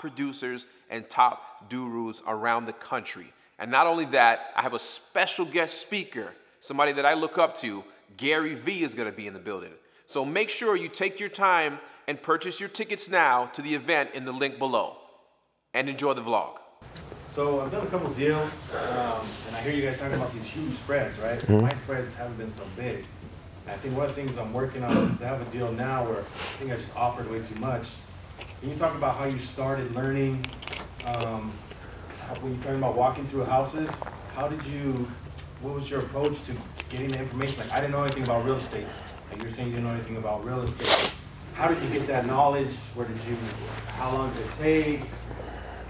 producers and top gurus around the country. And not only that, I have a special guest speaker, somebody that I look up to. Gary V is going to be in the building. So make sure you take your time and purchase your tickets now to the event in the link below. And enjoy the vlog. So I've done a couple of deals, and I hear you guys talking about these huge spreads, right? Mm-hmm. My spreads haven't been so big. And I think one of the things I'm working on is to have a deal now where I think I just offered way too much. Can you talk about how you started learning, when you're talking about walking through houses, what was your approach to getting the information? Like, I didn't know anything about real estate. Like you're saying you didn't know anything about real estate. How did you get that knowledge? How long did it take?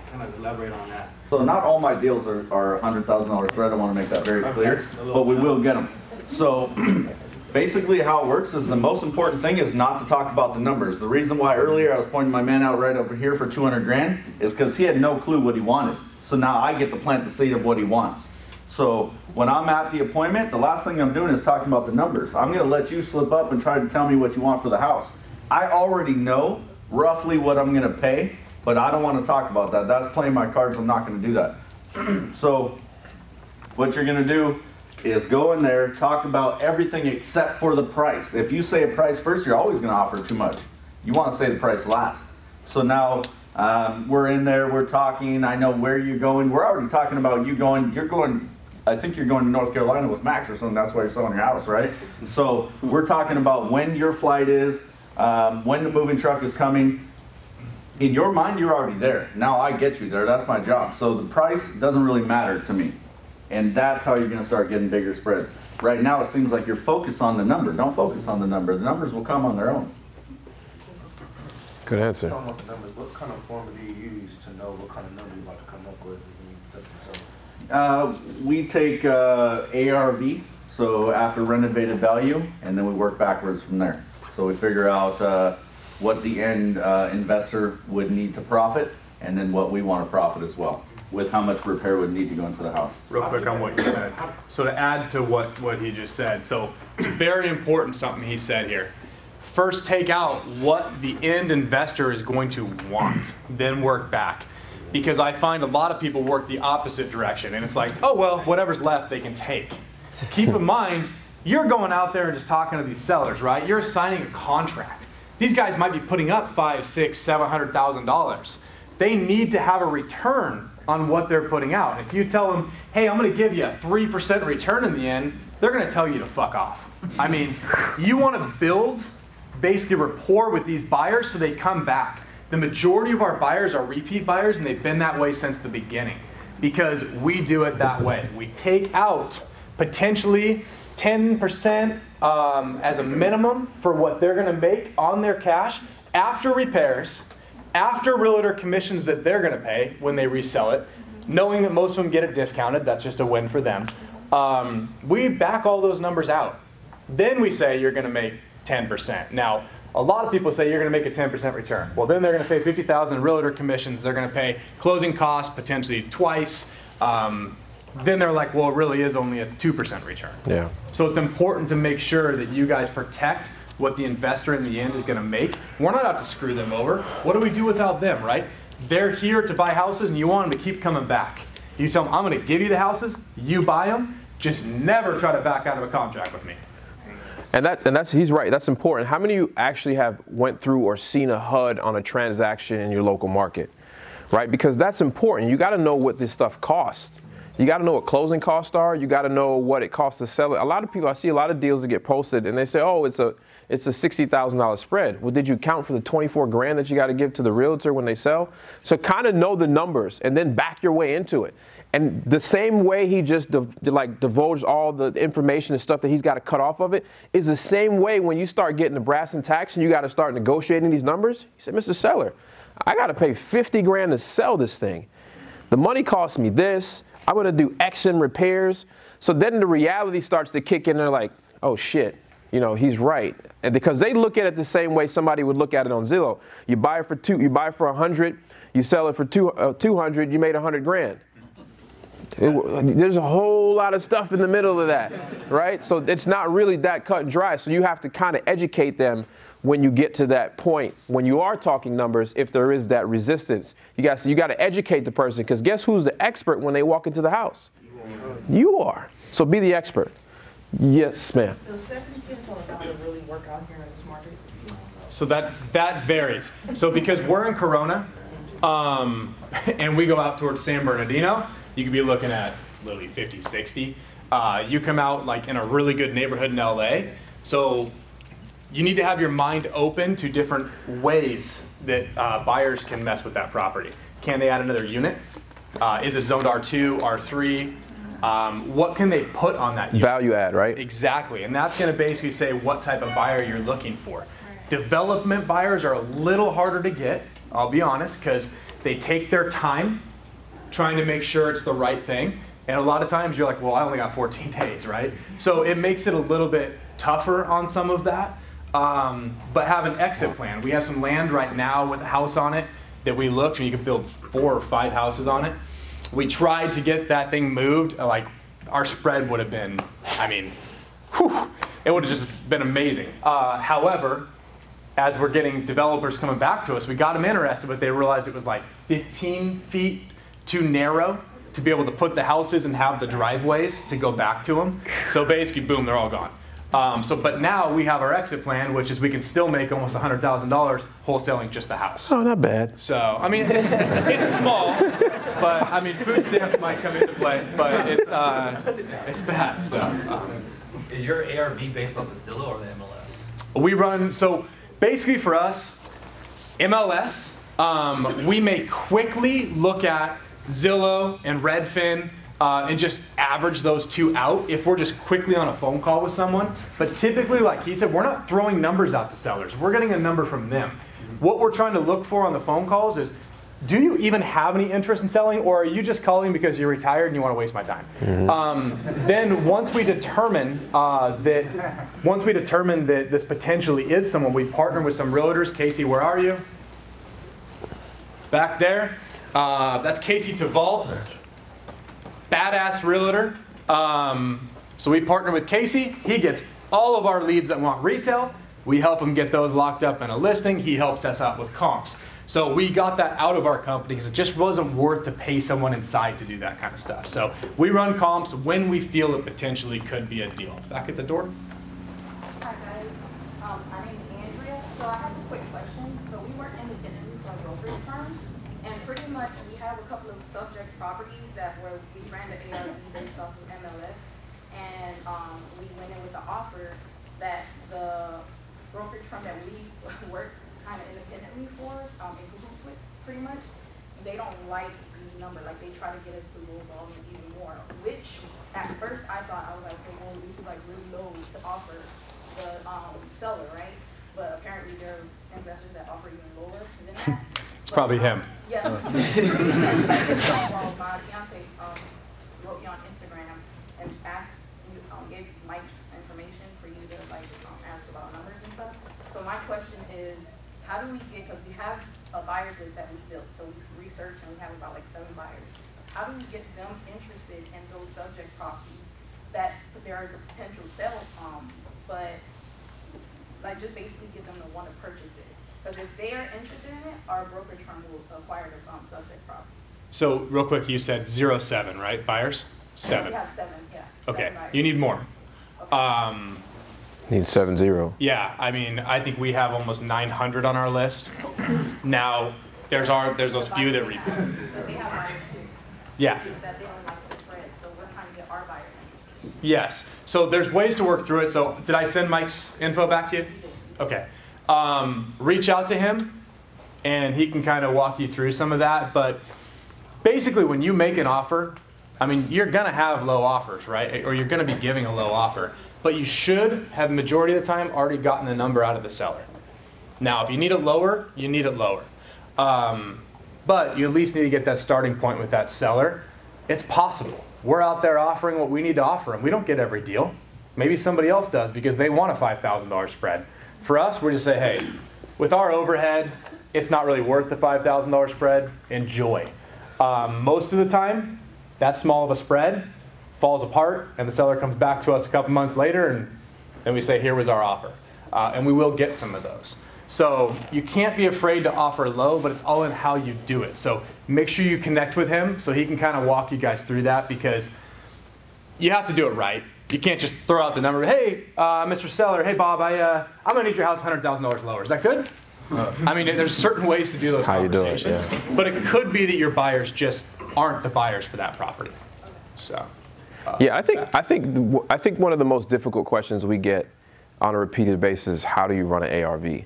Kind of elaborate on that. So not all my deals are $100,000 spread. I want to make that very clear, but we will get them. So basically how it works is the most important thing is not to talk about the numbers. The reason why earlier I was pointing my man out right over here for 200 grand is because he had no clue what he wanted. So now I get to plant the seed of what he wants. So when I'm at the appointment, the last thing I'm doing is talking about the numbers. I'm going to let you slip up and try to tell me what you want for the house. I already know roughly what I'm going to pay, but I don't want to talk about that. That's playing my cards. I'm not going to do that. So what you're going to do is go in there, talk about everything except for the price. If you say a price first, you're always going to offer too much. You want to say the price last. So now we're in there, we're talking, I know where you're going. We're already talking about I think you're going to North Carolina with Max or something. That's why you're selling your house, right? So we're talking about when your flight is, when the moving truck is coming. In your mind, you're already there. Now I get you there. That's my job. So the price doesn't really matter to me. And that's how you're going to start getting bigger spreads. Right now, it seems like you're focused on the number. Don't focus on the number. The numbers will come on their own. Good answer. Talking about the numbers, what kind of formula do you use to know what kind of number you're about to come up with when you touch the seller? We take ARV, so after renovated value, and then we work backwards from there. So we figure out what the end investor would need to profit, and then what we want to profit as well, with how much repair would need to go into the house. Real quick on what you said. So to add to what he just said, so it's very important something he said here. First take out what the end investor is going to want, then work back. Because I find a lot of people work the opposite direction, and it's like, oh well, whatever's left they can take. Keep in mind, you're going out there and just talking to these sellers, right? You're signing a contract. These guys might be putting up $500,000, $600,000, $700,000. They need to have a return on what they're putting out. If you tell them, hey, I'm going to give you a 3% return in the end, they're going to tell you to fuck off. I mean, you want to build basically rapport with these buyers so they come back. The majority of our buyers are repeat buyers, and they've been that way since the beginning because we do it that way. We take out potentially 10% as a minimum for what they're going to make on their cash after repairs, after realtor commissions that they're going to pay when they resell it, knowing that most of them get it discounted. That's just a win for them. We back all those numbers out. Then we say you're going to make 10%. Now, a lot of people say you're going to make a 10% return. Well, then they're going to pay $50,000 in realtor commissions. They're going to pay closing costs potentially twice. Then they're like, well, it really is only a 2% return. Yeah. So it's important to make sure that you guys protect what the investor in the end is going to make. We're not out to screw them over. What do we do without them, right? They're here to buy houses, and you want them to keep coming back. You tell them, I'm going to give you the houses, you buy them, just never try to back out of a contract with me. And he's right. That's important. How many of you actually have went through or seen a HUD on a transaction in your local market, right? Because that's important. You got to know what this stuff costs. You got to know what closing costs are. You got to know what it costs to sell it. A lot of people, I see a lot of deals that get posted, and they say, oh, it's a $60,000 spread. Well, did you count for the 24 grand that you got to give to the realtor when they sell? So kind of know the numbers and then back your way into it. And the same way he just divulged all the information and stuff that he's got to cut off of it is the same way when you start getting the brass and tacks and you got to start negotiating these numbers. He said, Mr. Seller, I got to pay 50 grand to sell this thing. The money costs me this. I'm going to do X in repairs. So then the reality starts to kick in. They're like, oh shit, you know, he's right. And because they look at it the same way somebody would look at it on Zillow. You buy it for for 100, you sell it for 200, you made 100 grand. There's a whole lot of stuff in the middle of that, right? So it's not really that cut and dry. So you have to kind of educate them when you get to that point, when you are talking numbers, if there is that resistance. You got to educate the person, because guess who's the expert when they walk into the house? You are. So be the expert. Yes, ma'am. Does 70 cents on a dollar really work out here in this market? So that varies. So because we're in Corona, and we go out towards San Bernardino, you could be looking at literally 50, 60. You come out like in a really good neighborhood in LA. So you need to have your mind open to different ways that buyers can mess with that property. Can they add another unit? Is it zoned R2, R3? What can they put on that unit? Value add, right? Exactly, and that's going to basically say what type of buyer you're looking for. Development buyers are a little harder to get, I'll be honest, because they take their time trying to make sure it's the right thing. And a lot of times you're like, well, I only got 14 days, right? So it makes it a little bit tougher on some of that. But have an exit plan. We have some land right now with a house on it that we looked, and you could build 4 or 5 houses on it. We tried to get that thing moved. Like, our spread would have been, I mean, whew, it would have just been amazing. However, as we're getting developers coming back to us, we got them interested, but they realized it was like 15 feet too narrow to be able to put the houses and have the driveways to go back to them. So basically, boom, they're all gone. But now we have our exit plan, which is we can still make almost $100,000 wholesaling just the house. Oh, not bad. So, I mean, it's small, but I mean, food stamps might come into play, but it's bad, so. Is your ARV based on the Zillow or the MLS? We run, so basically for us, MLS, we may quickly look at Zillow and Redfin, and just average those two out if we're just quickly on a phone call with someone. But typically, like he said, we're not throwing numbers out to sellers. We're getting a number from them. What we're trying to look for on the phone calls is, do you even have any interest in selling, or are you just calling because you're retired and you want to waste my time? Then once we determine that this potentially is someone, we partner with some realtors. Casey, where are you? Back there. That's Casey Tavalt. Badass realtor. So we partner with Casey. He gets all of our leads that want retail. We help him get those locked up in a listing. He helps us out with comps. So we got that out of our company because it just wasn't worth to pay someone inside to do that kind of stuff. So we run comps when we feel it potentially could be a deal. Back at the door. Hi guys, my name is Andrea. So I have a quick question. So we work independently for a brokerage firm, and pretty much we have a couple of subject properties that were we ran the ARV based off of MLS, and we went in with the offer that the brokerage firm that we work kind of independently for, in cahoots with, pretty much, they don't like the number. Like, they try to get us to low volume even more, which at first I thought, I was like, hey, well, this is like really low to offer the seller, right? But apparently there are investors that offer even lower than that. It's probably him. Yeah. My fiance wrote me on Instagram and asked, gave Mike's information for you to like ask about numbers and stuff. So my question is, how do we get, because we have a buyer's list that we built, so we researched and we have about like 7 buyers. How do we get them interested in those subject properties that there is a potential sale, but like just basically get them to want to purchase it? Because if they are interested in it, our brokerage firm will acquire the subject property. So real quick, you said 07, right? Buyers? 7. We have 7, yeah. Okay, 7 buyers. you need more. Okay. Need 70. Yeah, I mean, I think we have almost 900 on our list. Now, there's those few that read. Because they have buyers too. Yeah. It's just that they don't like the spread, so we're trying to get our buyers interested. Yes. So there's ways to work through it. So did I send Mike's info back to you? Okay. Reach out to him, and he can kind of walk you through some of that. But basically, when you make an offer, I mean, you're going to have low offers, right? Or you're going to be giving a low offer. But you should have, the majority of the time, already gotten the number out of the seller. Now, if you need it lower, you need it lower. But you at least need to get that starting point with that seller. It's possible. We're out there offering what we need to offer them. We don't get every deal. Maybe somebody else does because they want a $5,000 spread. For us, we just say, hey, with our overhead, it's not really worth the $5,000 spread. Enjoy. Most of the time, that small of a spread falls apart, and the seller comes back to us a couple months later, and then we say, here was our offer. and we will get some of those. So you can't be afraid to offer low, but it's all in how you do it. So make sure you connect with him so he can kind of walk you guys through that, because you have to do it right. You can't just throw out the number. Hey, Mr. Seller, hey Bob, I'm gonna need your house $100,000 lower. Is that good? I mean, there's certain ways to do those conversations, but it could be that your buyers just aren't the buyers for that property. So, yeah, I think one of the most difficult questions we get on a repeated basis is, how do you run an ARV?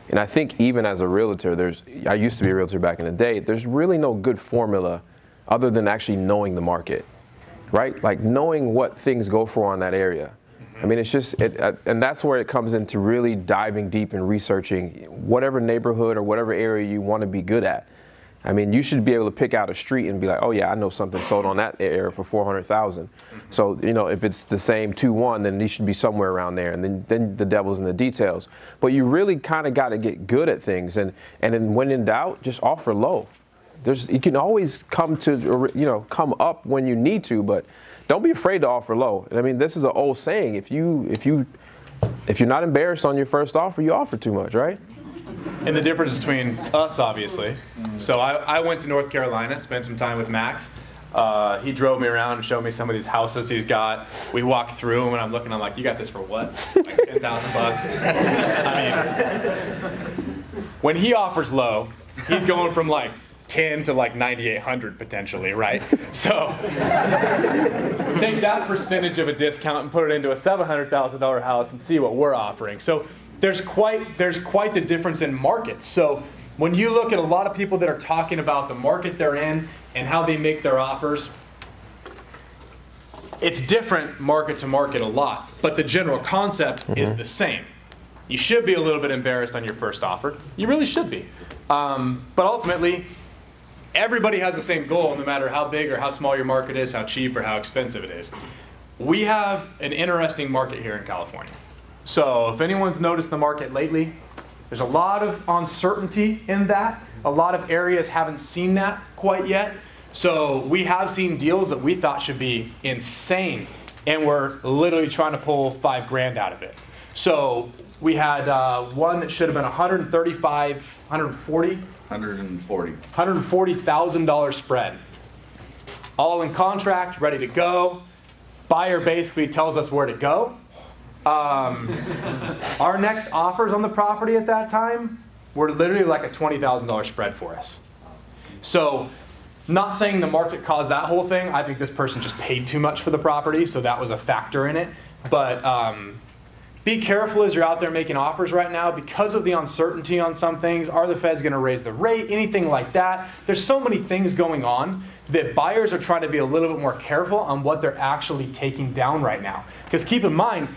And I think even as a realtor, I used to be a realtor back in the day, there's really no good formula other than actually knowing the market, right? Like knowing what things go for on that area. I mean, it's just, and that's where it comes into really diving deep and researching whatever neighborhood or whatever area you want to be good at. I mean, you should be able to pick out a street and be like, oh yeah, I know something sold on that area for $400,000. So, you know, if it's the same 2-1, then these should be somewhere around there. And then the devil's in the details. But you really kind of got to get good at things. And then when in doubt, just offer low. You can always come up when you need to, but don't be afraid to offer low. I mean, this is an old saying. If you're not embarrassed on your first offer, you offer too much, right? And the difference between us, obviously. So I went to North Carolina, spent some time with Max. He drove me around and showed me some of these houses he's got. We walked through them, and I'm looking, I'm like, you got this for what? Like $10,000? I mean, when he offers low, he's going from like 10 to like 9,800 potentially, right? So take that percentage of a discount and put it into a $700,000 house and see what we're offering. So there's quite the difference in markets. So when you look at a lot of people that are talking about the market they're in and how they make their offers, it's different market to market a lot, but the general concept is the same. You should be a little bit embarrassed on your first offer. You really should be. But ultimately, everybody has the same goal, no matter how big or how small your market is, how cheap or how expensive it is. We have an interesting market here in California. So if anyone's noticed the market lately, there's a lot of uncertainty in that. A lot of areas haven't seen that quite yet. So we have seen deals that we thought should be insane, and we're literally trying to pull $5 grand out of it. So we had one that should have been $140,000 spread. All in contract, ready to go. Buyer basically tells us where to go. Our next offers on the property at that time were literally like a $20,000 spread for us. So, not saying the market caused that whole thing. I think this person just paid too much for the property, so that was a factor in it. But be careful as you're out there making offers right now because of the uncertainty on some things. Are the feds going to raise the rate? Anything like that. There's so many things going on that buyers are trying to be a little bit more careful on what they're actually taking down right now. Because keep in mind,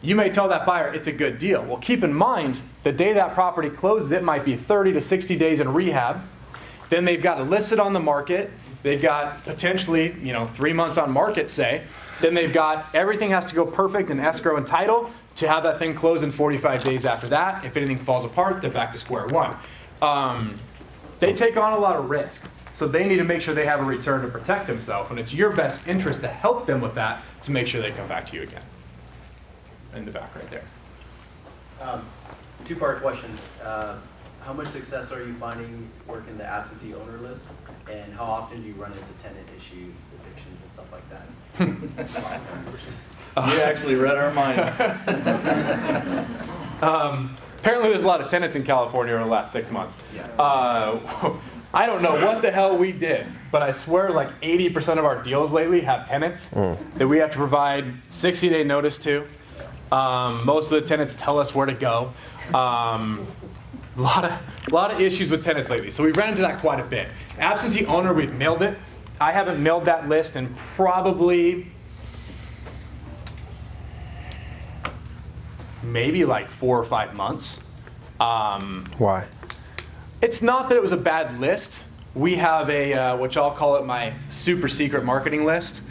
you may tell that buyer it's a good deal. Well, keep in mind, the day that property closes, it might be 30 to 60 days in rehab. Then they've got to list it on the market. They've got potentially, 3 months on market, say. Then they've got, everything has to go perfect in escrow and title to have that thing close in 45 days after that. If anything falls apart, they're back to square one. They take on a lot of risk. So they need to make sure they have a return to protect themselves. And it's your best interest to help them with that to make sure they come back to you again. In the back right there. Two-part question. How much success are you finding working the absentee owner list? And how often do you run into tenant issues, evictions, and stuff like that? You actually read our mind. Apparently there's a lot of tenants in California over the last 6 months. Yes. I don't know what the hell we did, but I swear like 80% of our deals lately have tenants that we have to provide 60-day notice to. Most of the tenants tell us where to go. A lot of issues with tenants lately. So we ran into that quite a bit. Absentee owner, we've mailed it. I haven't mailed that list in probably maybe like 4 or 5 months. Why? It's not that it was a bad list. We have a, which I'll call it my super secret marketing list,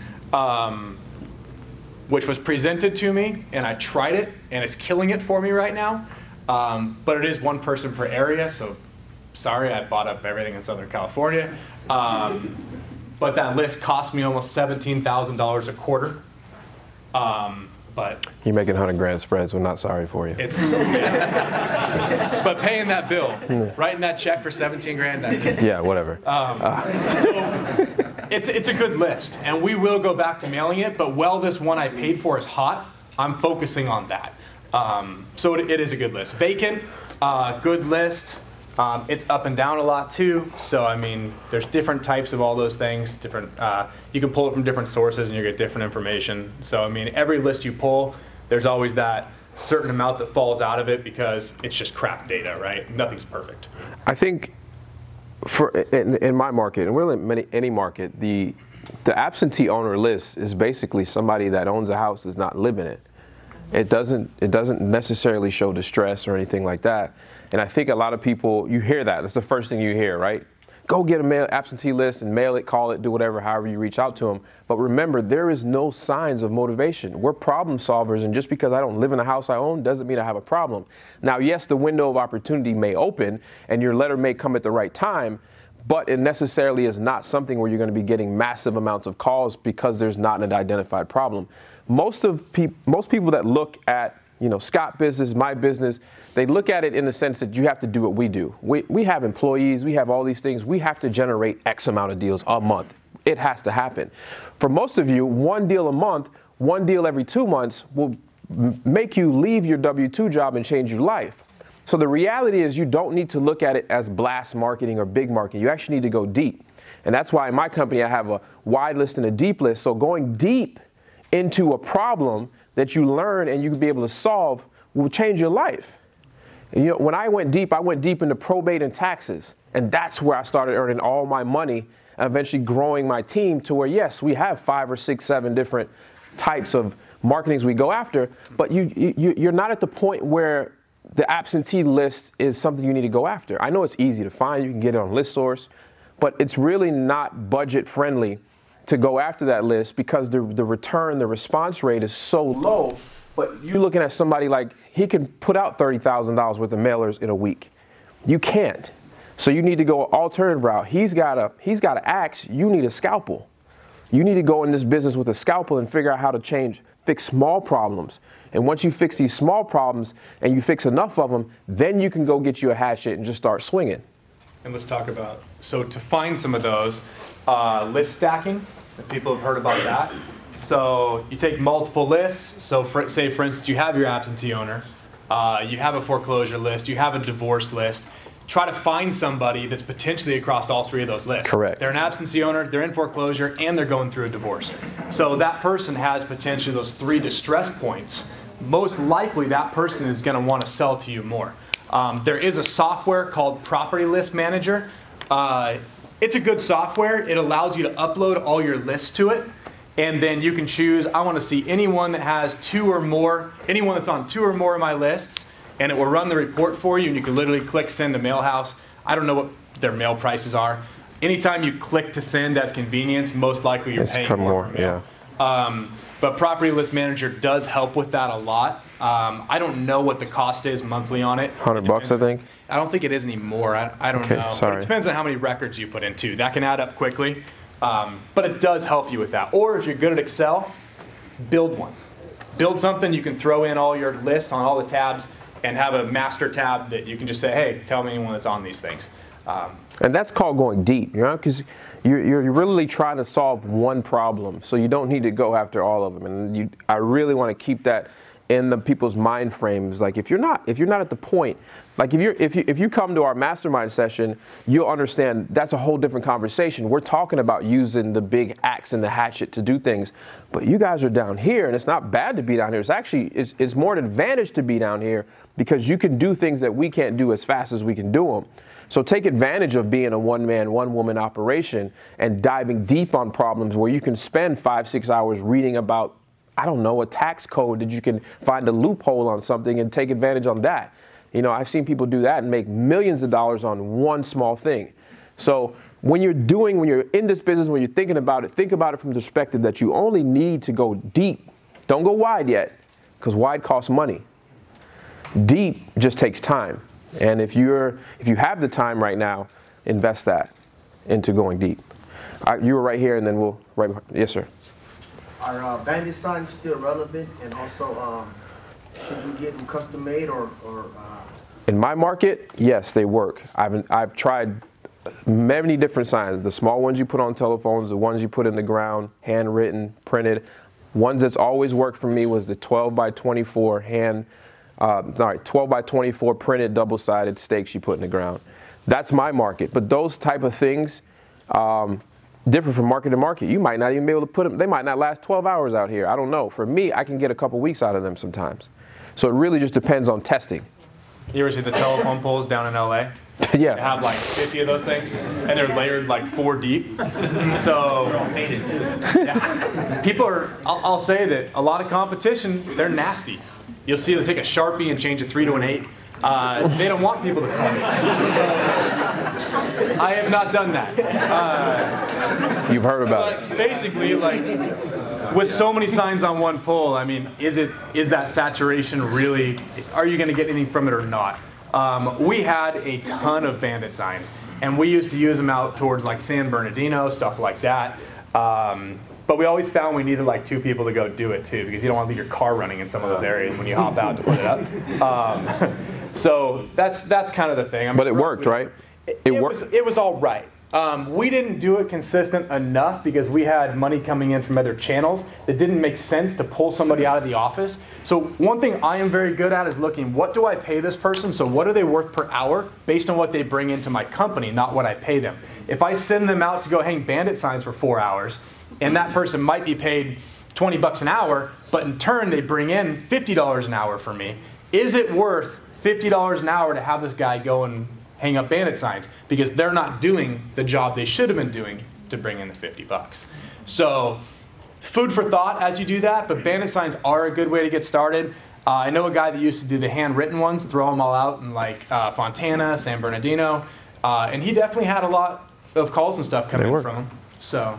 which was presented to me, and I tried it, and it's killing it for me right now. But it is one person per area, so sorry, I bought up everything in Southern California. But that list cost me almost $17,000 a quarter. But but you're making 100 grand spreads. We're not sorry for you. It's but paying that bill, writing that check for 17 grand. That's just, yeah, whatever. So it's a good list, and we will go back to mailing it. But while this one I paid for is hot, I'm focusing on that. So it is a good list. Vacant, good list. It's up and down a lot too. So I mean, there's different types of all those things. Different. You can pull it from different sources, and you get different information. So I mean, every list you pull, there's always that certain amount that falls out of it because it's just crap data, right? Nothing's perfect. I think in my market, and really any market, the absentee owner list is basically somebody that owns a house does not live in it. It doesn't necessarily show distress or anything like that. And I think a lot of people, you hear that. That's the first thing you hear, right? Go get a absentee list and mail it, call it, do whatever, however you reach out to them. But remember, there is no signs of motivation. We're problem solvers, and just because I don't live in a house I own doesn't mean I have a problem. Now, yes, the window of opportunity may open, and your letter may come at the right time, but it necessarily is not something where you're going to be getting massive amounts of calls because there's not an identified problem. Most people that look at, Scott business, my business, they look at it in the sense that you have to do what we do. We have employees, we have all these things. We have to generate X amount of deals a month. It has to happen. For most of you, one deal a month, one deal every 2 months will make you leave your W-2 job and change your life. So the reality is you don't need to look at it as blast marketing or big marketing. You actually need to go deep. And that's why in my company I have a wide list and a deep list. So going deep into a problem that you learn and you can be able to solve will change your life. And, when I went deep into probate and taxes. And that's where I started earning all my money and eventually growing my team to where, yes, we have 5 or 6, 7 different types of marketings we go after, but you're not at the point where the absentee list is something you need to go after. I know it's easy to find. You can get it on ListSource, but it's really not budget friendly to go after that list because the return, the response rate is so low. But you're looking at somebody like he can put out $30,000 worth of mailers in a week. You can't. So you need to go an alternative route. He's got an axe. You need a scalpel. You need to go in this business with a scalpel and figure out how to fix small problems. And once you fix these small problems and you fix enough of them, then you can go get you a hatchet and just start swinging. And let's talk about, so to find some of those, list stacking, if people have heard about that. So you take multiple lists. So say, for instance, you have your absentee owner, you have a foreclosure list, you have a divorce list. Try to find somebody that's potentially across all 3 of those lists. Correct. They're an absentee owner, they're in foreclosure, and they're going through a divorce. So that person has potentially those 3 distress points. Most likely that person is going to want to sell to you more. There is a software called Property List Manager. It's a good software. It allows you to upload all your lists to it. And then you can choose, I want to see anyone that has 2 or more, anyone that's on 2 or more of my lists, and it will run the report for you, and you can literally click send to Mailhouse. I don't know what their mail prices are. Anytime you click to send as convenience, most likely you're paying more for mail. Yeah. But Property List Manager does help with that a lot. I don't know what the cost is monthly on it. $100, I think. I don't think it is anymore. I don't know. Sorry. But it depends on how many records you put in too. That can add up quickly. But it does help you with that. Or if you're good at Excel, build one. Build something you can throw in all your lists on all the tabs and have a master tab that you can just say, hey, tell me anyone that's on these things. And that's called going deep, because you're really trying to solve one problem. So you don't need to go after all of them. And I really want to keep that in the people's mind frames. Like if you're not at the point, like if you come to our mastermind session, you'll understand that's a whole different conversation. We're talking about using the big axe and the hatchet to do things, but you guys are down here, and it's not bad to be down here. It's actually it's more an advantage to be down here because you can do things that we can't do as fast as we can do them. So take advantage of being a one-man, one-woman operation and diving deep on problems where you can spend 5-6 hours reading about, I don't know, a tax code that you can find a loophole on something and take advantage on that. I've seen people do that and make millions of dollars on one small thing. So when you're in this business, when you're thinking about it, think about it from the perspective that you only need to go deep. Don't go wide yet, because wide costs money. Deep just takes time. And if you have the time right now, invest that into going deep. You were right here, and then we'll right behind. Yes, sir. Are bandit signs still relevant? And also, should you get them custom made or In my market, yes, they work. I've tried many different signs. The small ones you put on telephones, the ones you put in the ground, handwritten, printed. Ones that's always worked for me was the 12 by 24 12 by 24 printed double-sided stakes you put in the ground. That's my market. But those type of things, different from market to market. You might not even be able to put them, they might not last 12 hours out here. I don't know. For me, I can get a couple weeks out of them sometimes. So it really just depends on testing. You ever see the telephone poles down in LA? Yeah. They have like 50 of those things, and they're layered like 4 deep. So they're all painted too. Yeah. People are, I'll say that a lot of competition, they're nasty. You'll see they take a Sharpie and change a 3 to an 8. They don't want people to call me. I have not done that. You've heard about it. Basically, like, with so many signs on one pole, I mean, is that saturation really, are you going to get anything from it or not? We had a ton of bandit signs, and we used to use them out towards like San Bernardino, stuff like that. But we always found we needed like 2 people to go do it too, because you don't want to leave your car running in some of those areas when you hop out to put it up. So that's kind of the thing. I mean, but it worked, right? It was all right. We didn't do it consistent enough because we had money coming in from other channels that didn't make sense to pull somebody out of the office. So one thing I am very good at is looking, what do I pay this person? So what are they worth per hour based on what they bring into my company, not what I pay them. If I send them out to go hang bandit signs for 4 hours, and that person might be paid 20 bucks an hour, but in turn they bring in $50 an hour for me, is it worth $50 an hour to have this guy go and hang up bandit signs? Because they're not doing the job they should have been doing to bring in the 50 bucks. So food for thought as you do that, but bandit signs are a good way to get started. I know a guy that used to do the handwritten ones, throw them all out in like Fontana, San Bernardino, and he definitely had a lot of calls and stuff coming in from him. So.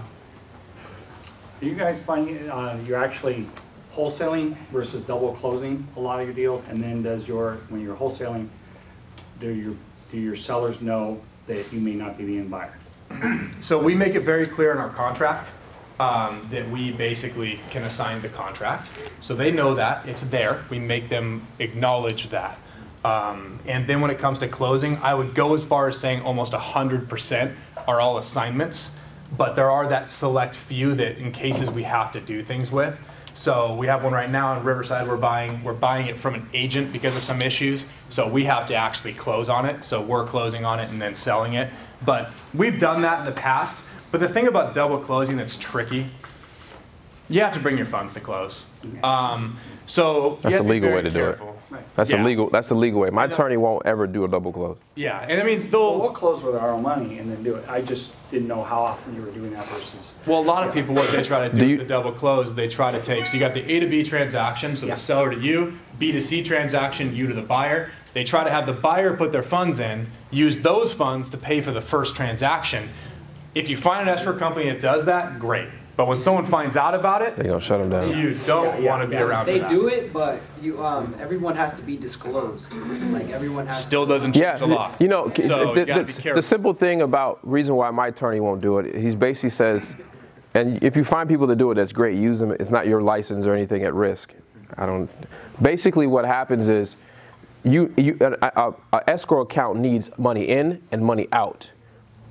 Do you guys find you're actually wholesaling versus double closing a lot of your deals? And then when you're wholesaling, do your sellers know that you may not be the end buyer? So we make it very clear in our contract that we basically can assign the contract. So they know that, it's there. We make them acknowledge that. And then when it comes to closing, I would go as far as saying almost 100% are all assignments. But there are that select few that in cases we have to do things with. So we have one right now in Riverside we're buying it from an agent because of some issues. So we have to actually close on it. So we're closing on it and then selling it. But we've done that in the past. But the thing about double closing that's tricky, you have to bring your funds to close. So that's the legal way to do it. Right. That's the legal way. My attorney won't ever do a double close. Yeah, and I mean, we'll close with our own money and then do it. I just didn't know how often you were doing that versus. Well, a lot of people, what they try to do with the double close, they try to take, so you got the A to B transaction, so the seller to you, B to C transaction, you to the buyer. They try to have the buyer put their funds in, use those funds to pay for the first transaction. If you find an escrow company that does that, great. But when someone finds out about it, they're gonna shut them down. You don't want to be around for that. They do it, but everyone has to be disclosed. Like everyone has. Still doesn't change a lot. You know, so you gotta be careful. The simple thing about reason why my attorney won't do it, he basically says, and if you find people that do it, that's great. Use them. It's not your license or anything at risk. Basically, what happens is, an escrow account needs money in and money out.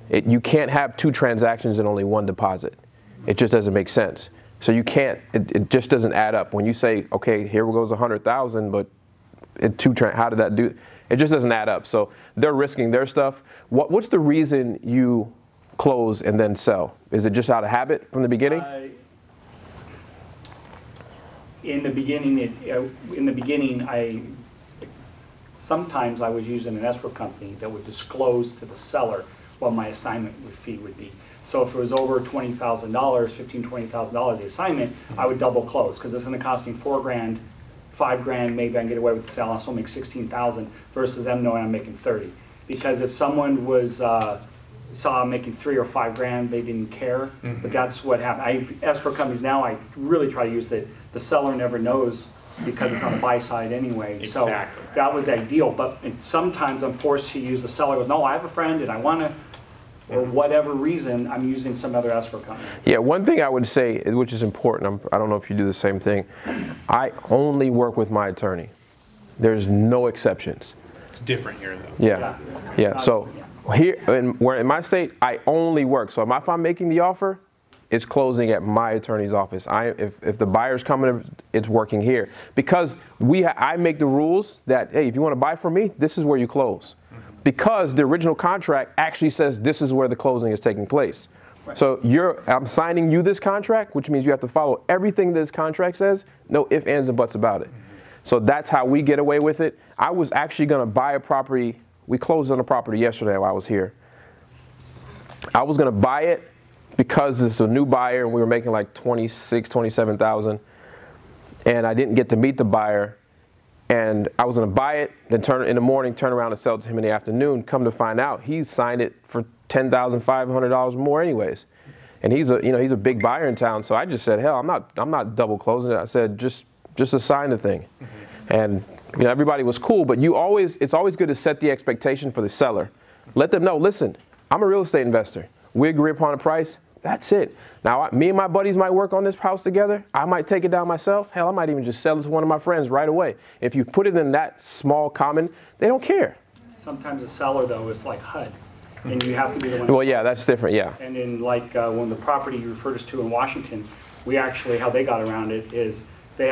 You can't have 2 transactions and only 1 deposit. It just doesn't make sense. So you can't, it just doesn't add up. When you say, okay, here goes 100,000, but how did that do? It just doesn't add up. So they're risking their stuff. What's the reason you close and then sell? Is it just out of habit from the beginning? In the beginning, sometimes I was using an escrow company that would disclose to the seller what my assignment fee would be. So if it was over $20,000, $15,000, $20,000 the assignment, I would double close because it's going to cost me $4 grand, $5 grand. Maybe I can get away with the sale. I'll still make $16,000 versus them knowing I'm making 30. Because if someone was saw I'm making $3 or $5 grand, they didn't care. But that's what happened. Escrow companies now, I really try to use that the seller never knows because it's on the buy side anyway. Exactly. So that was ideal. But sometimes I'm forced to use the seller. Goes, no, I have a friend and I want to or whatever reason, I'm using some other escrow company. Yeah, one thing I would say, which is important, I don't know if you do the same thing, I only work with my attorney. There's no exceptions. It's different here, though. Yeah. So here, in my state, I only work. So if I'm making the offer, it's closing at my attorney's office. If the buyer's coming, it's working here. Because I make the rules that, hey, if you want to buy from me, this is where you close. Because the original contract actually says this is where the closing is taking place. Right. So I'm signing you this contract, which means you have to follow everything this contract says, no ifs, ands, and buts about it. So that's how we get away with it. I was actually going to buy a property. We closed on a property yesterday while I was here. I was going to buy it because it's a new buyer and we were making like $26,000, $27,000. And I didn't get to meet the buyer. And I was going to buy it, then turn around and sell it to him in the afternoon. Come to find out, he signed it for $10,500 more anyways. And he's a big buyer in town. So I just said, hell, I'm not double closing it. I said, just assign the thing. And everybody was cool, but it's always good to set the expectation for the seller. Let them know, listen, I'm a real estate investor. We agree upon a price. That's it. Now, me and my buddies might work on this house together. I might take it down myself. Hell, I might even just sell it to one of my friends right away. If you put it in that small common, they don't care. Sometimes a seller, though, is like HUD, and you have to be the one. Well, yeah, that's different, yeah. And in when the property you referred us to in Washington, how they got around it is we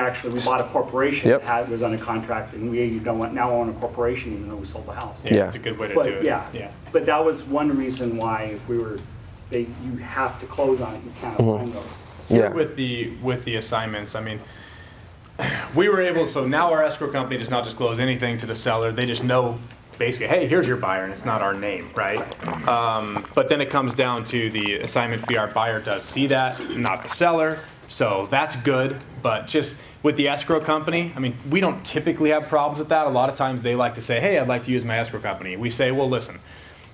bought a corporation that was under contract, and we now own a corporation even though we sold the house. Yeah, it's a good way to do it. Yeah. But that was one reason why you have to close on it. You can't assign those. Yeah. With the assignments, I mean, we were able. So now our escrow company does not disclose anything to the seller. They just know basically, hey, here's your buyer, and it's not our name, right? But then it comes down to the assignment fee. Our buyer does see that, not the seller. So that's good. But just with the escrow company, I mean, we don't typically have problems with that. A lot of times they like to say, hey, I'd like to use my escrow company. We say, well, listen.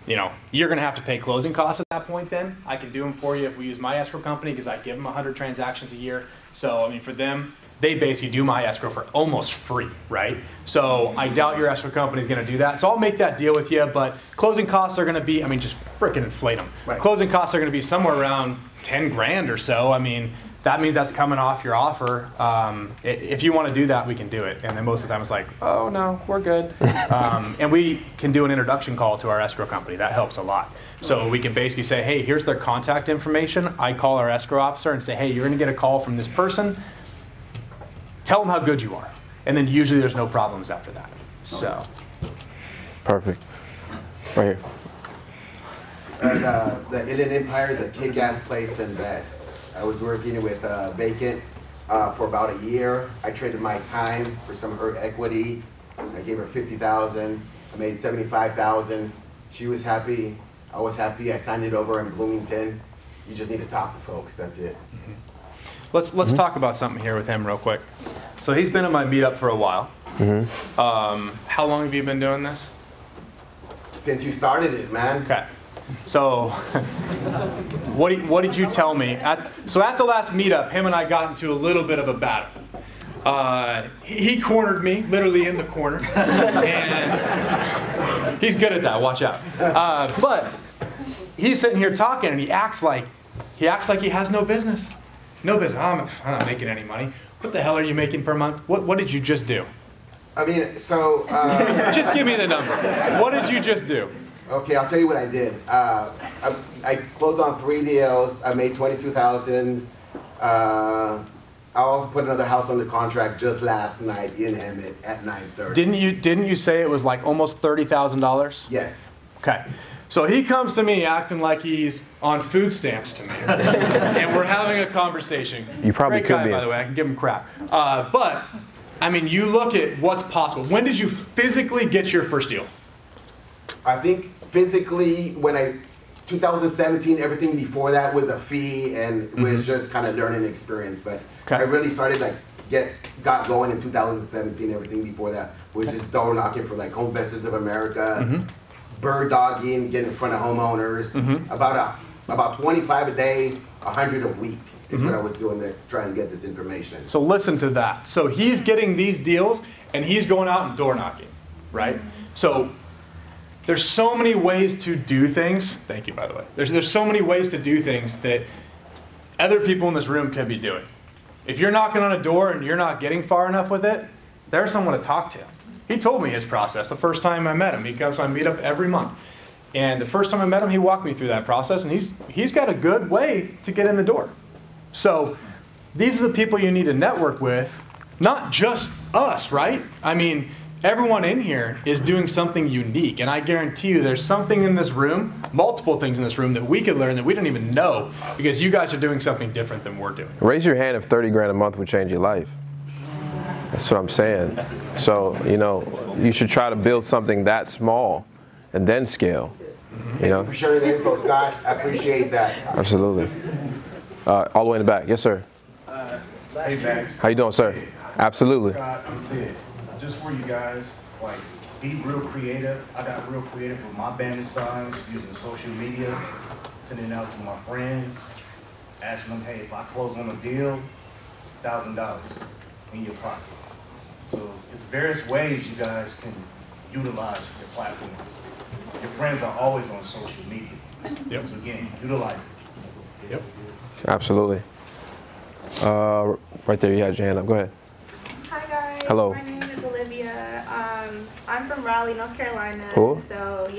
You're going to have to pay closing costs at that point then. I can do them for you if we use my escrow company because I give them 100 transactions a year. So, I mean, for them, they basically do my escrow for almost free, right? So I doubt your escrow company is going to do that. So I'll make that deal with you, but closing costs are going to be, I mean, just freaking inflate them. Right. Closing costs are going to be somewhere around 10 grand or so. I mean, that means that's coming off your offer. If you want to do that, we can do it. And then most of the time it's like, oh no, we're good. And we can do an introduction call to our escrow company. That helps a lot. So we can basically say, hey, here's their contact information. I call our escrow officer and say, hey, you're going to get a call from this person. Tell them how good you are. And then usually there's no problems after that. So. Perfect. Right here. The Inland Empire is a kick-ass place to invest. I was working with Vacant for about a year. I traded my time for some of her equity. I gave her $50,000. I made $75,000. She was happy. I was happy. I signed it over in Bloomington. You just need to talk to folks. That's it. Mm-hmm. Let's talk about something here with him real quick. So he's been at my meetup for a while. Mm-hmm. How long have you been doing this? Since you started it, man. Okay. So, what did you tell me? So at the last meetup, him and I got into a little bit of a battle. He cornered me, literally in the corner, and he's good at that. Watch out. But he's sitting here talking, and he acts like he has no business. No business. I'm not making any money. What the hell are you making per month? What did you just do? I mean, so just give me the number. What did you just do? Okay, I'll tell you what I did. I closed on 3 deals. I made $22,000. I also put another house under contract just last night in Emmett at 9:30. Didn't you say it was like almost $30,000? Yes. Okay. So he comes to me acting like he's on food stamps to me, and we're having a conversation. You probably Great could guy, be. By the way, I can give him crap. But I mean, you look at what's possible. When did you physically get your first deal? I think physically, 2017, everything before that was a fee and was just kind of learning experience. But I really started got going in 2017. Everything before that was just door knocking for like Home Investors of America, bird dogging, getting in front of homeowners. About 25 a day, 100 a week is what I was doing to try and get this information. So listen to that. So he's getting these deals and he's going out and door knocking, right? So there's so many ways to do things. Thank you, by the way. There's so many ways to do things that other people in this room could be doing. If you're knocking on a door and you're not getting far enough with it, there's someone to talk to. He told me his process the first time I met him. He comes to my meetup every month. And the first time I met him, he walked me through that process, and he's got a good way to get in the door. So these are the people you need to network with, not just us, right? I mean, everyone in here is doing something unique, and I guarantee you there's something in this room, multiple things in this room that we could learn that we don't even know because you guys are doing something different than we're doing. Raise your hand if 30 grand a month would change your life. That's what I'm saying. So, you know, you should try to build something that small and then scale. You know? Thank you for sharing the info, Scott. I appreciate that. Absolutely. All the way in the back. Yes, sir. Hey, Max. How you doing, sir? Absolutely. Scott, I'm saying, just for you guys, like, be real creative. I got real creative with my bandit signs, using social media, sending it out to my friends, asking them, hey, if I close on a deal, $1,000 in your pocket. So it's various ways you guys can utilize your platforms. Your friends are always on social media. Yep. So again, utilize it. Yep. Absolutely. Right there, you had your hand up. Go ahead. Hi guys. Hello. My name is Olivia. I'm from Raleigh, North Carolina. Cool. So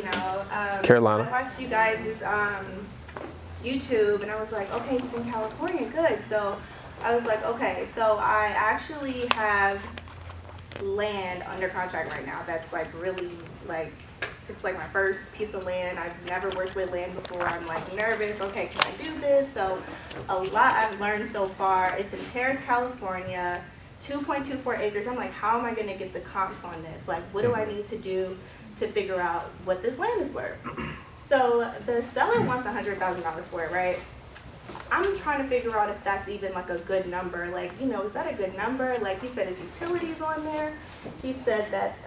Carolina. I watched you guys' YouTube, and I was like, okay, he's in California, good. So I was like, okay, so I actually have land under contract right now. That's like really like. It's like my first piece of land. I've never worked with land before. I'm like nervous. Okay, can I do this? So a lot I've learned so far. It's in Paris, California, 2.24 acres. I'm like, how am I going to get the comps on this? Like, what do I need to do to figure out what this land is worth? So the seller wants $100,000 for it, right? I'm trying to figure out if that's even like a good number. Like, you know, is that a good number? Like he said, his utilities on there. He said that,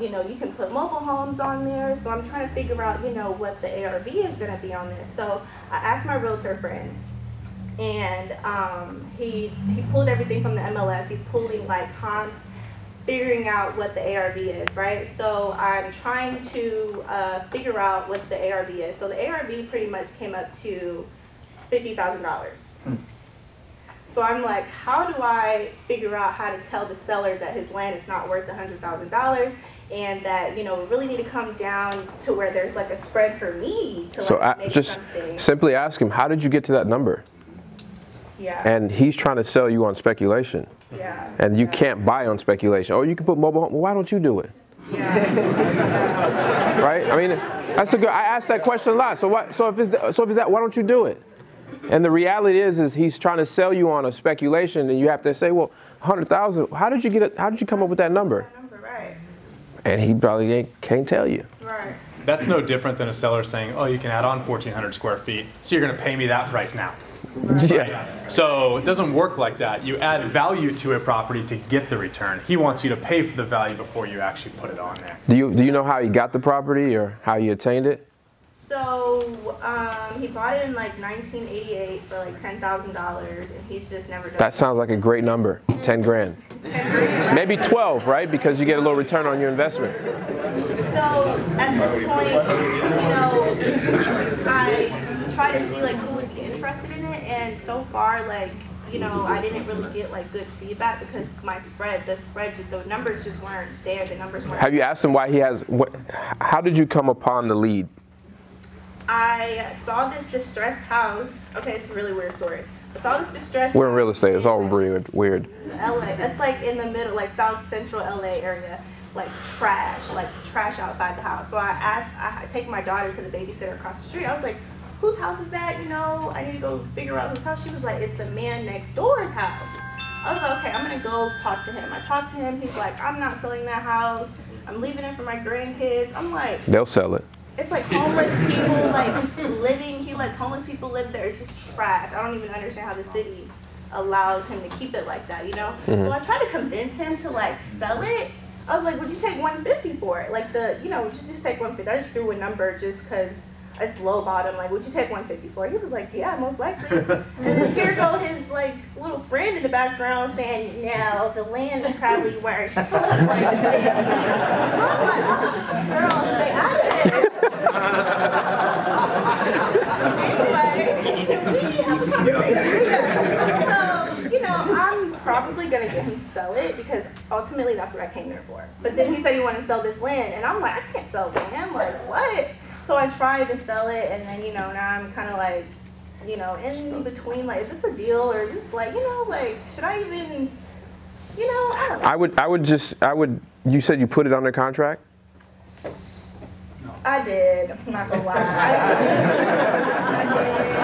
you know, you can put mobile homes on there. So I'm trying to figure out, you know, what the ARV is going to be on this. So I asked my realtor friend, and he pulled everything from the MLS. He's pulling like comps, figuring out what the ARV is, right? So I'm trying to figure out what the ARV is. So the ARV pretty much came up to $50,000. So I'm like, how do I figure out how to tell the seller that his land is not worth $100,000 and that, you know, we really need to come down to where there's like a spread for me to like make just something. Simply ask him, how did you get to that number? Yeah. And he's trying to sell you on speculation. Yeah. And you can't buy on speculation. Oh, you can put mobile home. Well, why don't you do it? Yeah. Right? I mean, that's a good. I ask that question a lot. So what? So if it's that, why don't you do it? And the reality is he's trying to sell you on a speculation, and you have to say, well, 100,000. How did you get it? How did you come up with that number? Right. And he probably can't tell you. Right. That's no different than a seller saying, oh, you can add on 1,400 square feet, so you're going to pay me that price now. Right. Yeah. So it doesn't work like that. You add value to a property to get the return. He wants you to pay for the value before you actually put it on there. Do you know how he got the property or how you attained it? So he bought it in like 1988 for like $10,000, and he's just never done. That sounds like a great number. 10 grand. 10 grand. Maybe 12, right? Because you get a little return on your investment. So at this point, you know, I try to see like who would be interested in it, and so far, like, you know, I didn't really get like good feedback because the numbers just weren't there. The numbers weren't. Have you asked him why he has? How did you come upon the lead? I saw this distressed house. Okay, it's a really weird story. I saw this distressed We're in real estate. It's all weird. LA. It's like in the middle, like South Central LA area, like trash outside the house. So I take my daughter to the babysitter across the street. I was like, whose house is that? You know, I need to go figure out whose house. She was like, it's the man next door's house. I was like, okay, I'm gonna go talk to him. I talked to him. He's like, I'm not selling that house. I'm leaving it for my grandkids. I'm like, they'll sell it. It's like homeless people like living. He lets homeless people live there. It's just trash. I don't even understand how the city allows him to keep it like that, you know? Mm-hmm. So I tried to convince him to like sell it. I was like, would you take $150 for it? Like just take $150. I just threw a number just because it's low bottom. Like, would you take $150 for it? He was like, yeah, most likely. And then here go his like little friend in the background saying, no, the land is probably worth. So I'm like, oh, girl, stay out of it. So, you know, I'm probably gonna get him to sell it because ultimately that's what I came there for. But then he said he wanted to sell this land, and I'm like, I can't sell land, like what? So I tried to sell it, and then, you know, now I'm kind of like, you know, in between, like, is this a deal or is this like, you know, like, should I even, you know, I don't know. I would, you said you put it under contract? I did, I'm not gonna lie. I did.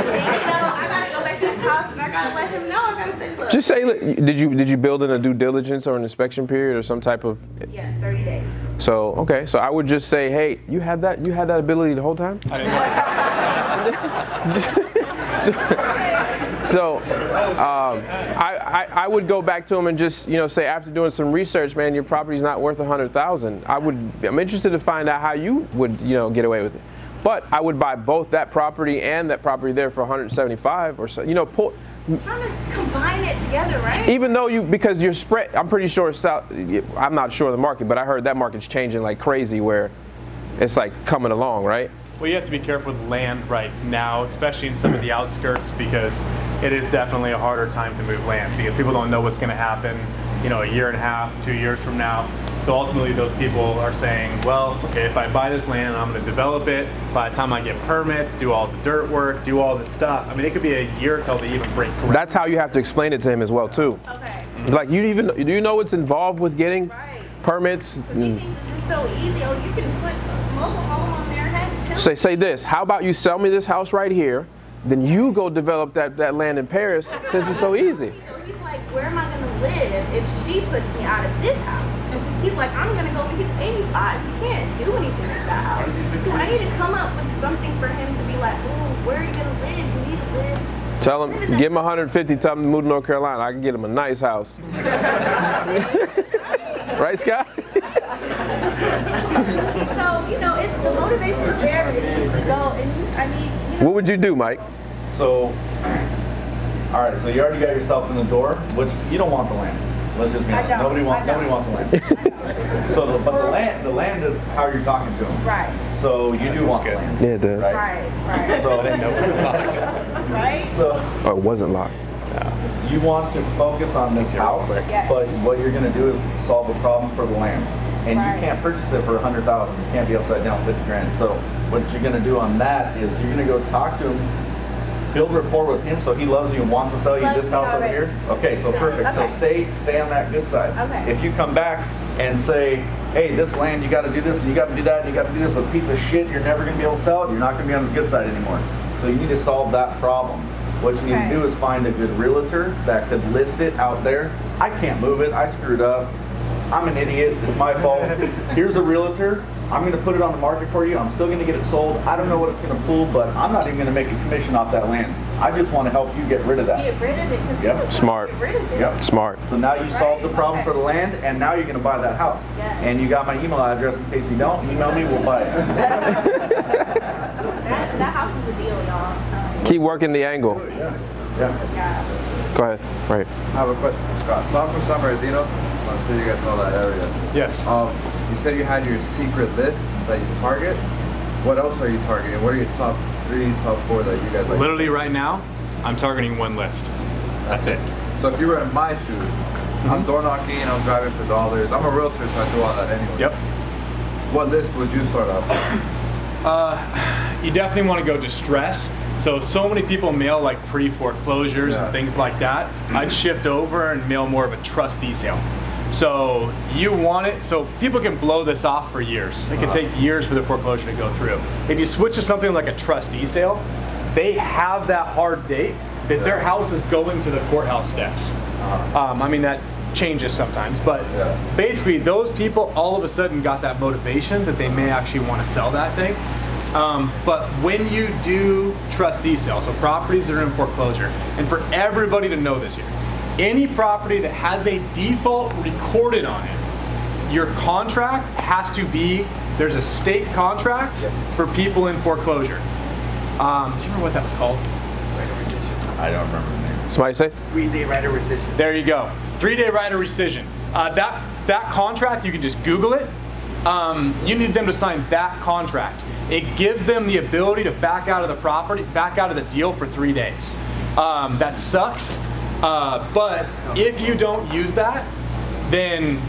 You know, I gotta go back to his house and I gotta let him know, I gotta say, look. Just say, did you build in a due diligence or an inspection period or some type of? Yes, 30 days. So, okay, so I would just say, hey, you had that ability the whole time? I would go back to him and just, you know, say, after doing some research, man, your property's not worth $100,000. I'm interested to find out how you would, you know, get away with it. But I would buy both that property and that property there for $175 or so, you know, I'm trying to combine it together, right? Even though because your spread, I'm pretty sure I'm not sure of the market, but I heard that market's changing like crazy where it's like coming along, right? Well, you have to be careful with land right now, especially in some of the outskirts, because it is definitely a harder time to move land because people don't know what's going to happen, you know, a year and a half, 2 years from now. So ultimately those people are saying, well, okay, if I buy this land, I'm going to develop it. By the time I get permits, do all the dirt work, do all this stuff. I mean, it could be a year till they even break through. That's how you have to explain it to him as well, too. Okay. Like, do you know what's involved with getting permits? Because he thinks it's just so easy. Oh, you can put a mobile home on there. Say this. How about you sell me this house right here, then you go develop that land in Paris since it's so easy. He's like, where am I going to live if she puts me out of this house? He's like, I'm going to go, he's 85. He can't do anything with that house. So I need to come up with something for him to be like, oh, where are you going to live? You need to live. Tell him, give him 150, tell him to move to North Carolina. I can get him a nice house. Right, Scott? So, you know, it's the motivation is there, but it needs to go. And I mean, you know, what would you do, Mike? So, all right, so you already got yourself in the door, which you don't want the land. Let's just be honest. Nobody wants the land. So, but the land is how you're talking to them. Right. So you do want the land. Yeah, it does. Right. So I didn't know it wasn't locked. Right. So it wasn't locked. You want to focus on this house, but what you're going to do is solve a problem for the land. And you can't purchase it for $100,000. You can't be upside down 50 grand. So what you're going to do on that is you're going to go talk to him, build rapport with him so he loves you and wants to sell you this house over here. Okay, so perfect. So stay on that good side. Okay. If you come back and say, hey, this land, you got to do this, and you got to do that, and you got to do this with a piece of shit, you're never going to be able to sell it, you're not going to be on his good side anymore. So you need to solve that problem. What you need to do is find a good realtor that could list it out there. I can't move it, I screwed up. I'm an idiot, it's my fault. Here's a realtor, I'm gonna put it on the market for you, I'm still gonna get it sold. I don't know what it's gonna pull, but I'm not even gonna make a commission off that land. I just wanna help you get rid of that. Get rid of it, because Smart. get rid of it. Yep. Smart. So now you solved the problem for the land, and now you're gonna buy that house. Yes. And you got my email address in case you don't, email me, we'll buy it. that house is a deal, y'all, I'm telling you. Keep working the angle. Yeah. Go ahead. Right. I have a question for Scott. So I'm from San Bernardino. I'm sure you guys know that area. Yes. You said you had your secret list that you target. What else are you targeting? What are your top 3, top 4 that you guys like? Literally right now, I'm targeting one list. That's it. So if you were in my shoes, I'm door knocking, I'm driving for dollars. I'm a realtor, so I do all that anyway. Yep. What list would you start off with? You definitely want to go distress. So many people mail like pre-foreclosures and things like that. I'd shift over and mail more of a trustee sale. So you want it, so people can blow this off for years. It can take years for the foreclosure to go through. If you switch to something like a trustee sale, they have that hard date that their house is going to the courthouse steps. I mean, that changes sometimes, but basically those people all of a sudden got that motivation that they may actually want to sell that thing. But when you do trustee sales, so properties that are in foreclosure, and for everybody to know this here, any property that has a default recorded on it, your contract has to be, there's a state contract for people in foreclosure. Do you remember what that was called? Right of rescission. I don't remember the name. Somebody say? 3-day right of rescission. There you go. 3-day right of rescission. That contract, you can just Google it. you need them to sign that contract. It gives them the ability to back out of the property, back out of the deal for 3 days. That sucks, but if you don't use that, then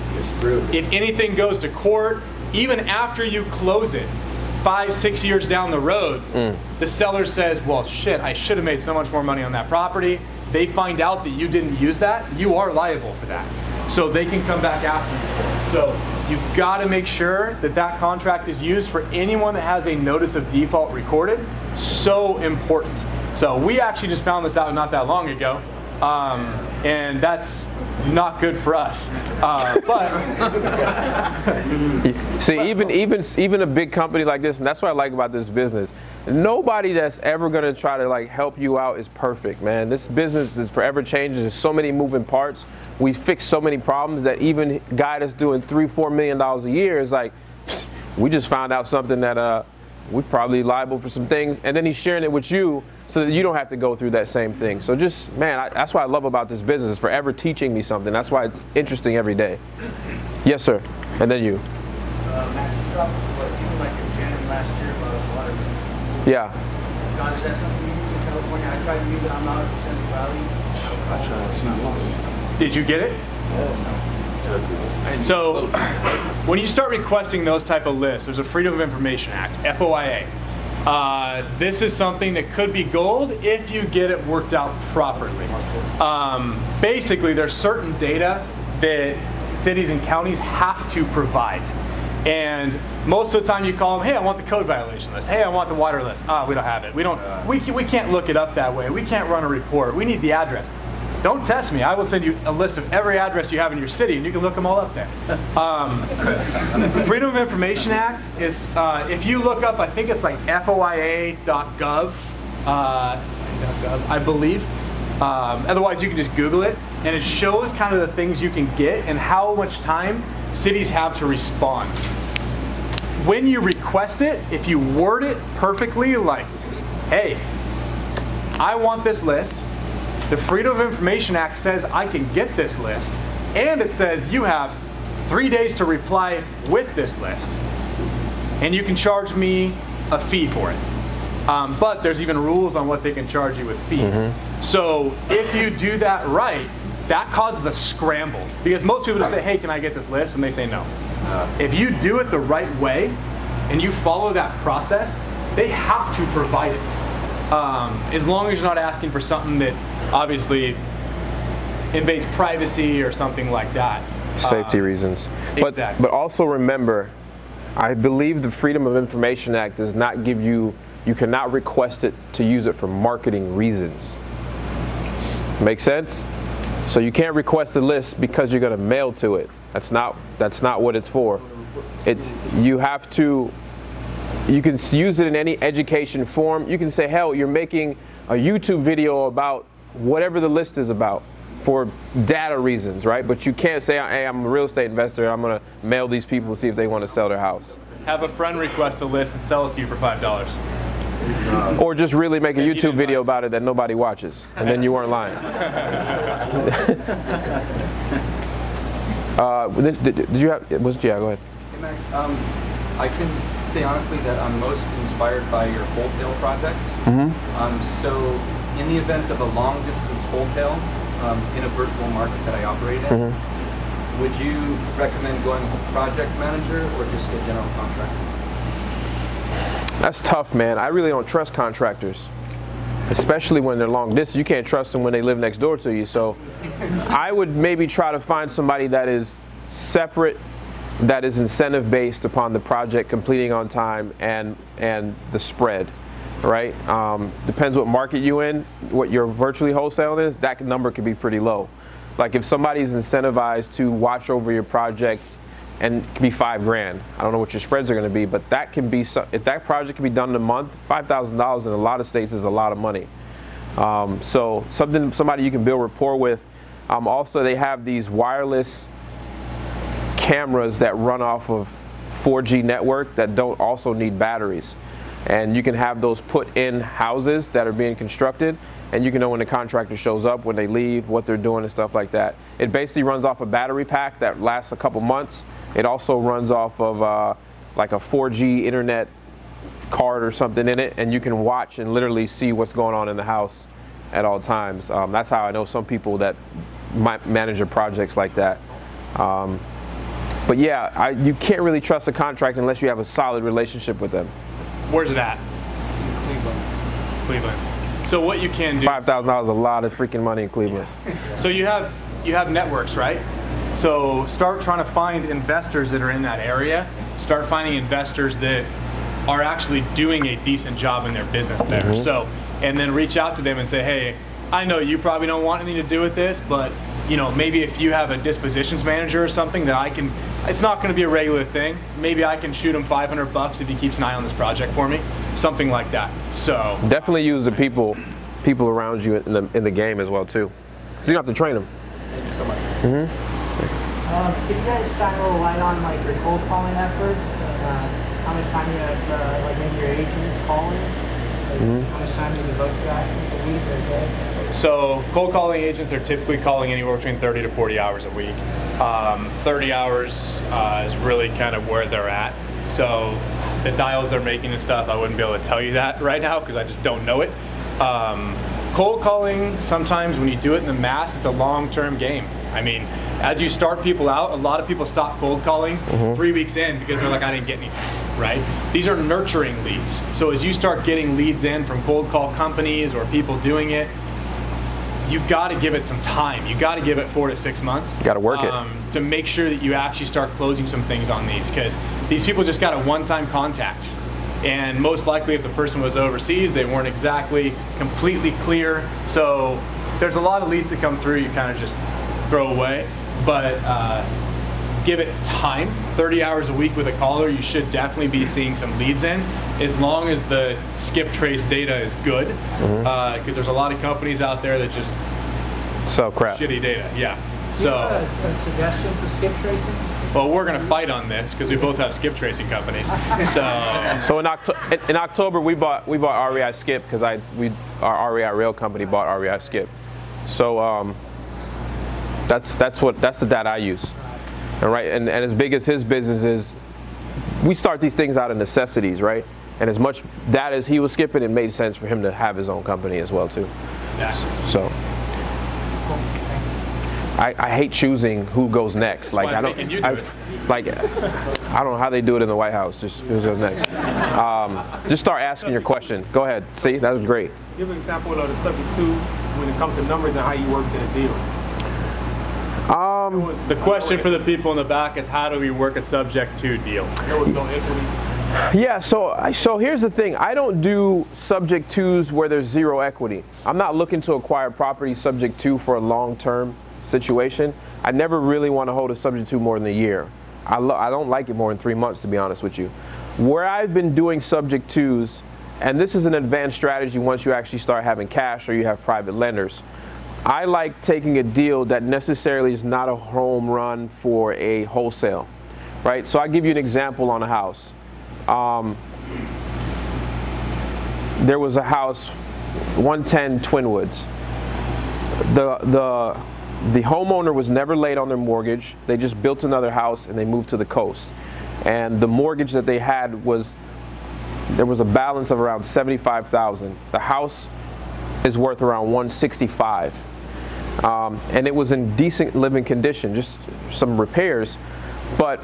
if anything goes to court, even after you close it, 5, 6 years down the road, the seller says, well, shit, I should have made so much more money on that property. They find out that you didn't use that, you are liable for that. So they can come back after you. So you've got to make sure that that contract is used for anyone that has a notice of default recorded. So important. So we actually just found this out not that long ago. And that's not good for us. See, even a big company like this, and that's what I like about this business. Nobody that's ever gonna try to like help you out is perfect, man. This business is forever changing. There's so many moving parts. We fix so many problems that even a guy that's doing $3-4 million a year is like, we just found out something that we're probably liable for some things, and then he's sharing it with you so that you don't have to go through that same thing. So just, man, that's what I love about this business. It's forever teaching me something. That's why it's interesting every day. Yes, sir. And then you. Max, you dropped what seemed like a gem last year about a water lease. Yeah. Scott, is that something you use in California? I tried to use it. I'm not in Central Valley. Did you get it? So when you start requesting those type of lists, there's a Freedom of Information Act, FOIA. This is something that could be gold if you get it worked out properly. Basically, there's certain data that cities and counties have to provide. And most of the time you call them, hey, I want the code violation list. Hey, I want the water list. We don't have it. We can't look it up that way. We can't run a report. We need the address. Don't test me. I will send you a list of every address you have in your city, and you can look them all up there. Freedom of Information Act is, if you look up, I think it's like foia.gov, I believe. Otherwise, you can just Google it, and it shows kind of the things you can get and how much time cities have to respond. When you request it, if you word it perfectly, like, hey, I want this list. The Freedom of Information Act says I can get this list, and it says you have 3 days to reply with this list, and you can charge me a fee for it. But there's even rules on what they can charge you with fees. So if you do that right, that causes a scramble, because most people just say, hey, can I get this list? And they say no. If you do it the right way and you follow that process, they have to provide it. As long as you're not asking for something that obviously invades privacy or something like that. Safety reasons. Exactly. But also remember, I believe the Freedom of Information Act does not give you, you cannot request it to use it for marketing reasons. Make sense? So you can't request a list because you're going to mail to it. That's not what it's for. You have to, you can use it in any education form. You can say, hell, you're making a YouTube video about whatever the list is about for data reasons, right? But you can't say, hey, I'm a real estate investor, I'm going to mail these people to see if they want to sell their house. Have a friend request a list and sell it to you for $5. Or just really make a YouTube video about it that nobody watches, and then you weren't lying. Did you have, yeah, go ahead. Hey Max, I can say honestly that I'm most inspired by your wholesale projects. So in the event of a long distance wholesale in a virtual market that I operate in, would you recommend going with a project manager or just a general contractor? That's tough, man. I really don't trust contractors, especially when they're long distance. You can't trust them when they live next door to you. So I would maybe try to find somebody that is separate, that is incentive based upon the project completing on time and the spread, right? Depends what market you in, what your virtually wholesaling is, that number could be pretty low. Like if somebody's incentivized to watch over your project, and it can be $5 grand. I don't know what your spreads are going to be, but that can be, if that project can be done in a month, $5,000 in a lot of states is a lot of money. So somebody you can build rapport with. Also, they have these wireless cameras that run off of 4G network that don't also need batteries. and you can have those put in houses that are being constructed, and you can know when the contractor shows up, when they leave, what they're doing and stuff like that. It basically runs off a battery pack that lasts a couple months. It also runs off of like a 4G internet card or something in it, and you can watch and literally see what's going on in the house at all times. That's how I know some people that might manage their projects like that. But yeah, you can't really trust a contractor unless you have a solid relationship with them. Where's it at? It's in Cleveland. Cleveland. So what you can do. $5,000 is a lot of freaking money in Cleveland. So you have networks, right? So start trying to find investors that are in that area. Start finding investors that are actually doing a decent job in their business there. So, and then reach out to them and say, hey, I know you probably don't want anything to do with this, but you know, maybe if you have a dispositions manager or something that I can, it's not going to be a regular thing. Maybe I can shoot him $500 if he keeps an eye on this project for me, something like that. So definitely use the people around you in the game as well too. So you don't have to train them. Thank you so much. Can you guys shine a little light on like your cold calling efforts and how much time you have, like maybe your agents calling? Like, how much time do you devote to that a week or a day? So cold calling agents are typically calling anywhere between 30 to 40 hours a week. 30 hours is really kind of where they're at. So the dials they're making and stuff, I wouldn't be able to tell you that right now because I just don't know it. Cold calling, sometimes when you do it in the mass, it's a long-term game. I mean, as you start people out, a lot of people stop cold calling 3 weeks in because they're like, I didn't get anything, right? These are nurturing leads. So as you start getting leads in from cold call companies or people doing it, you got to give it some time. You got to give it 4 to 6 months. You got to work it to make sure that you actually start closing some things on these, because these people just got a one-time contact. And most likely if the person was overseas, they weren't exactly completely clear. So there's a lot of leads that come through you kind of just throw away. But give it time. 30 hours a week with a caller, you should definitely be seeing some leads in, as long as the skip trace data is good. Because there's a lot of companies out there that just sell crap. Shitty data, yeah. Do you have a suggestion for skip tracing? Well, we're going to fight on this because we both have skip tracing companies. So in October we bought REI Skip because our REI Rail company bought REI Skip. So that's the data I use. All right, and as big as his business is, we start these things out of necessities, right? And as much data as he was skipping, it made sense for him to have his own company as well too. Exactly. So. I hate choosing who goes next. Like I don't know how they do it in the White House. Just who goes next. Just start asking your question. Go ahead. See, that was great. Give an example of the subject to when it comes to numbers and how you work that deal. The question for the people in the back is, how do we work a subject to deal? There was no equity. Yeah, so here's the thing. I don't do subject twos where there's zero equity. I'm not looking to acquire property subject to for a long-term situation. I never really want to hold a subject to more than a year. I don't like it more than 3 months, to be honest with you. Where I've been doing subject twos, and this is an advanced strategy once you actually start having cash or you have private lenders, I like taking a deal that necessarily is not a home run for a wholesale, right? So I'll give you an example on a house. There was a house, 110 Twinwoods. The homeowner was never late on their mortgage. They just built another house and they moved to the coast. And the mortgage that they had there was a balance of around $75,000. The house is worth around $165,000. And it was in decent living condition, just some repairs. But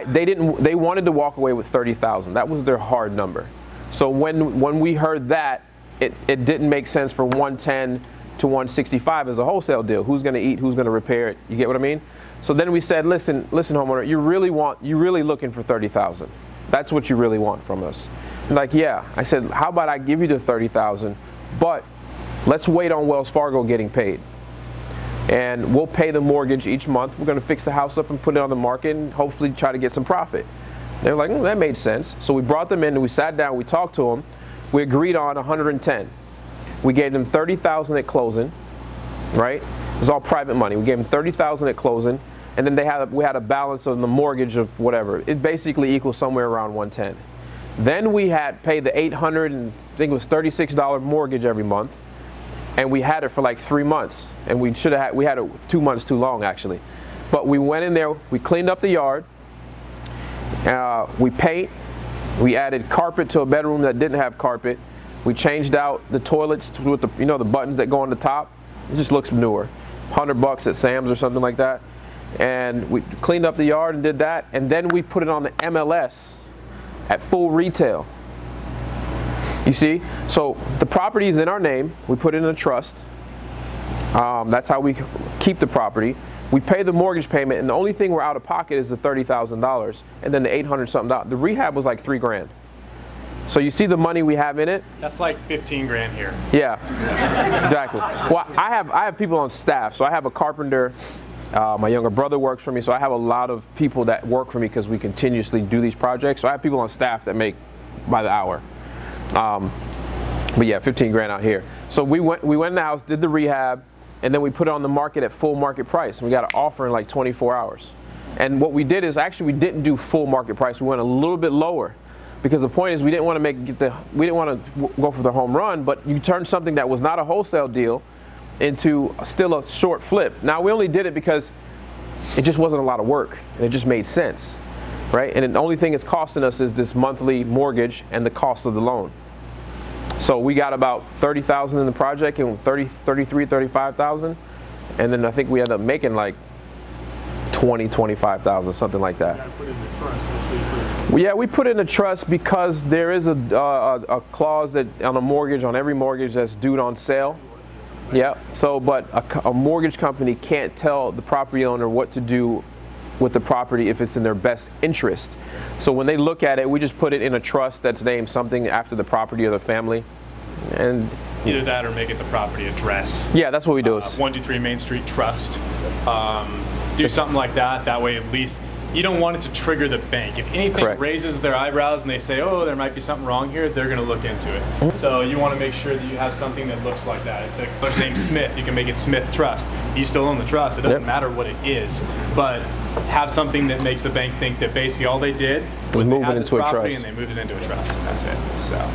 they wanted to walk away with $30,000. That was their hard number. So when we heard that, it didn't make sense for 110 to 165 as a wholesale deal. Who's going to eat? Who's going to repair it? You get what I mean? So then we said, listen, homeowner, you're really looking for $30,000. That's what you really want from us. And like, yeah. I said, how about I give you the $30,000, but let's wait on Wells Fargo getting paid. And we'll pay the mortgage each month. We're going to fix the house up and put it on the market and hopefully try to get some profit. They're like, that made sense. So we brought them in and we sat down, we talked to them. We agreed on 110. We gave them $30,000 at closing, right? It's all private money. We gave them $30,000 at closing, and then we had a balance of the mortgage of whatever. It basically equals somewhere around 110. Then we had paid the $800 and I think it was $36 mortgage every month, and we had it for like 3 months, and we had it 2 months too long actually. But we went in there, we cleaned up the yard, we paint, we added carpet to a bedroom that didn't have carpet, we changed out the toilets with the the buttons that go on the top. It just looks newer. $100 at Sam's or something like that. And we cleaned up the yard and did that, and then we put it on the MLS at full retail. You see, so the property is in our name. We put it in a trust. That's how we keep the property. We pay the mortgage payment, and the only thing we're out of pocket is the $30,000, and then the $800 something. The rehab was like $3 grand. So you see the money we have in it? That's like 15 grand here. Yeah, exactly. Well, I have people on staff. So I have a carpenter. My younger brother works for me. So I have a lot of people that work for me because we continuously do these projects. So I have people on staff that make by the hour. But yeah, 15 grand out here. So we went in the house, did the rehab, and then we put it on the market at full market price. And we got an offer in like 24 hours. And what we did is actually we didn't do full market price. We went a little bit lower. Because the point is, we didn't want to go for the home run, but you turned something that was not a wholesale deal into still a short flip. Now we only did it because it just wasn't a lot of work, and it just made sense, right? And the only thing it's costing us is this monthly mortgage and the cost of the loan. So we got about $30,000 in the project, and $35,000, and then I think we ended up making like $25,000, something like that. Yeah, we put it in a trust because there is a clause that on a mortgage, on every mortgage that's due on sale. Yeah. So, but a mortgage company can't tell the property owner what to do with the property if it's in their best interest. So when they look at it, we just put it in a trust that's named something after the property or the family, and either that or make it the property address. Yeah, that's what we do. 123 Main Street Trust. Do something like that. That way, at least. You don't want it to trigger the bank. If anything raises their eyebrows and they say, oh, there might be something wrong here, they're going to look into it. So you want to make sure that you have something that looks like that. If the first name's Smith, you can make it Smith Trust. You still own the trust. It doesn't matter what it is. But have something that makes the bank think that basically all they did was they had this property and they moved it into a trust. And that's it. So.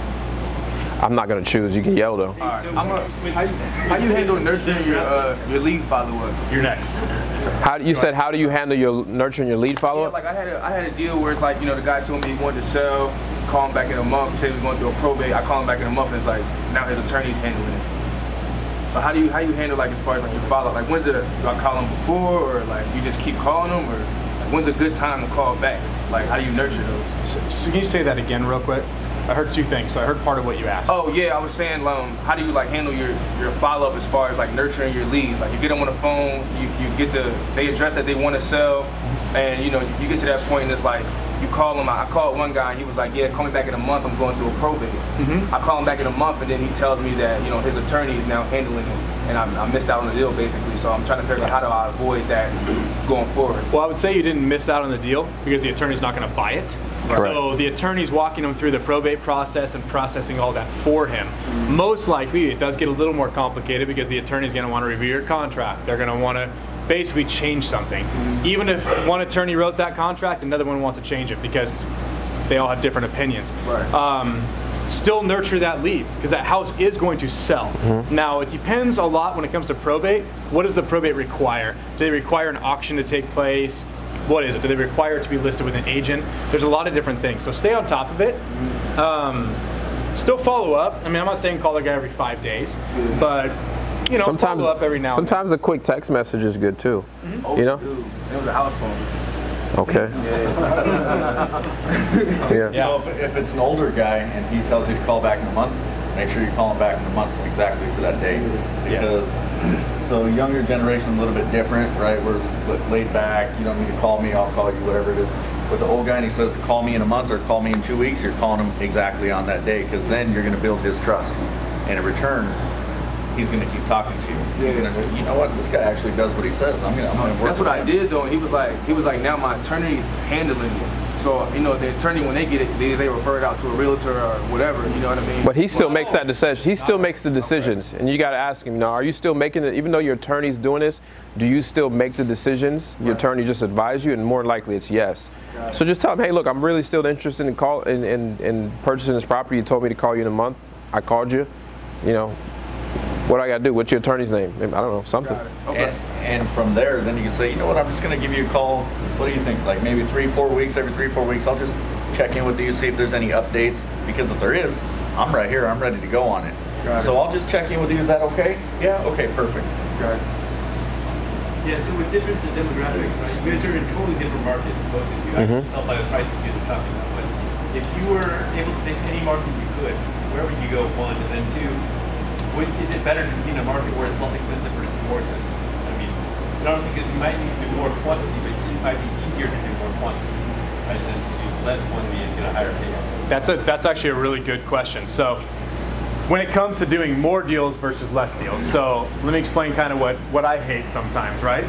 I'm not going to choose. You can yell though. Right. How you handle nurturing your lead follow-up? You're next. How do you handle your nurturing your lead follow-up? Yeah, like I had a deal where it's like, the guy told me he wanted to sell, call him back in a month, he said he was going through a probate. I call him back in a month and it's like, now his attorney's handling it. So how do you handle like as far as like your follow-up? Like do I call him before, or like you just keep calling him, or like, when's a good time to call back? Like how do you nurture those? So can you say that again real quick? I heard two things, so I heard part of what you asked. Oh yeah, I was saying, how do you like handle your follow-up as far as like nurturing your leads? Like you get them on the phone, you get they address that they want to sell, and you get to that point and it's like, you call them. I called one guy and he was like, yeah, call me back in a month, I'm going through a probate. I call him back in a month and then he tells me that his attorney is now handling it, and I missed out on the deal basically. So I'm trying to figure out how do I avoid that going forward. Well, I would say you didn't miss out on the deal because the attorney's not going to buy it. Right. So the attorney's walking him through the probate process and processing all that for him. Most likely it does get a little more complicated because the attorney's going to want to review your contract. They're going to want to basically change something. Even if one attorney wrote that contract, another one wants to change it because they all have different opinions. Right. Still nurture that lead because that house is going to sell. Now it depends a lot when it comes to probate. What does the probate require? Do they require an auction to take place? What is it? Do they require it to be listed with an agent? There's a lot of different things. So stay on top of it. Still follow up. I mean, I'm not saying call the guy every 5 days, but sometimes follow up every now and then. Sometimes a quick text message is good too. Oh, dude, it was a house phone. Okay. So if it's an older guy and he tells you to call back in a month, make sure you call him back in a month exactly to that date. Because so younger generation a little bit different, right? We're laid back. You don't need to call me. I'll call you, whatever it is. With the old guy, and he says, call me in a month or call me in 2 weeks, you're calling him exactly on that day, because then you're going to build his trust. And in return, he's going to keep talking to you. He's going to, you know what, this guy actually does what he says. I'm going to work. That's what I did though. And he was like, now my attorney is handling it. So, you know, the attorney, when they get it, they refer it out to a realtor or whatever, you know what I mean? But he still makes that decision. He still makes the decisions. And you got to ask him, now, are you still making it, even though your attorney's doing this, do you still make the decisions? Your attorney just advised you, and more likely it's yes. So just tell him, hey, look, I'm really still interested in purchasing this property. You told me to call you in a month. I called you. You know, what do I got to do? What's your attorney's name? I don't know, something. Okay. And from there, then you can say, you know what, I'm just going to give you a call. What do you think? Like maybe 3-4 weeks, every 3-4 weeks, I'll just check in with you, see if there's any updates. Because if there is, I'm right here. I'm ready to go on it. So I'll just check in with you. Is that okay? Yeah? Okay, perfect. Yeah, so with difference in demographics, right, you guys are in totally different markets, both of you. I can tell by the prices you guys are talking about. But if you were able to pick any market you could, where would you go, one? And then two, is it better to be in a market where it's less expensive versus more expensive? I mean, obviously, because you might need to do more quantity, but it might be easier to do more quantity, right, than to do less quantity and get a higher payout. That's actually a really good question. So when it comes to doing more deals versus less deals, so let me explain kind of what I hate sometimes, right?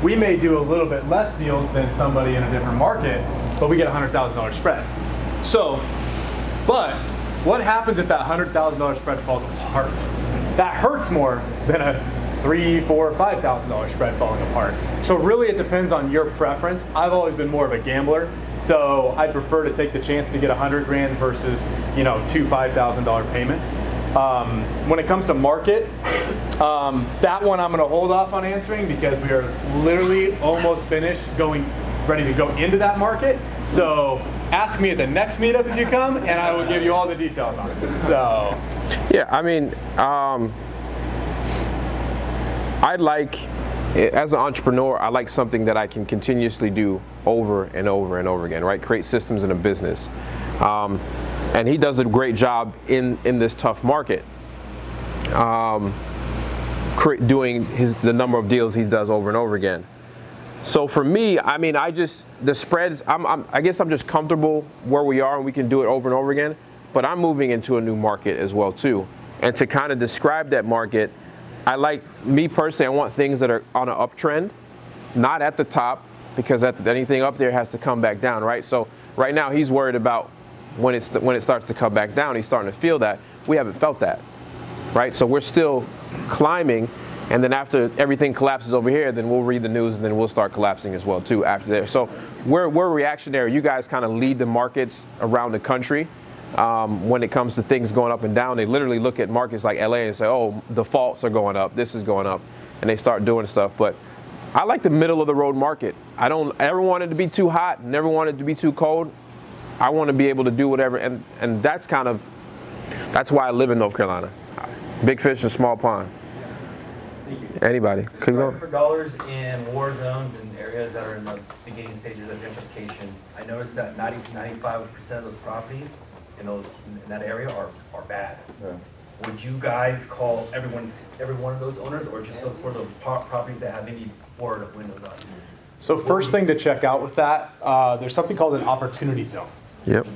We may do a little bit less deals than somebody in a different market, but we get a $100,000 spread. So, but what happens if that $100,000 spread falls apart? That hurts more than a $3,000, $4,000, $5,000 spread falling apart. So really it depends on your preference. I've always been more of a gambler. So I prefer to take the chance to get 100 grand versus, you know, $2,000, $5,000 payments. When it comes to market, that one I'm going to hold off on answering because we are literally almost finished ready to go into that market. So ask me at the next meetup if you come, and I will give you all the details on it. So, yeah, I mean, I like, as an entrepreneur, I like something that I can continuously do over and over and over again, right? Create systems in a business. And he does a great job in this tough market, doing the number of deals he does over and over again. So for me, I mean, the spreads, I guess I'm just comfortable where we are and we can do it over and over again, but I'm moving into a new market as well too. And to kind of describe that market, me personally, I want things that are on an uptrend, not at the top, because anything up there has to come back down, right? So right now he's worried about when it starts to come back down, he's starting to feel that. We haven't felt that, right? So we're still climbing, and then after everything collapses over here, then we'll read the news and then we'll start collapsing as well too after there. So we're reactionary. You guys kind of lead the markets around the country. When it comes to things going up and down, they literally look at markets like LA and say, oh, defaults are going up, this is going up, and they start doing stuff. But I like the middle of the road market. I don't ever want it to be too hot, never want it to be too cold. I want to be able to do whatever, and that's why I live in North Carolina. Big fish in a small pond. Thank you. Anybody? Could go. For dollars in war zones and areas that are in the beginning stages of gentrification, I noticed that 90 to 95% of those properties in that area are bad. Yeah. Would you guys call every one of those owners, or just look for the properties that have any boarded windows on them? So first thing to check out with that, there's something called an opportunity zone. Yep.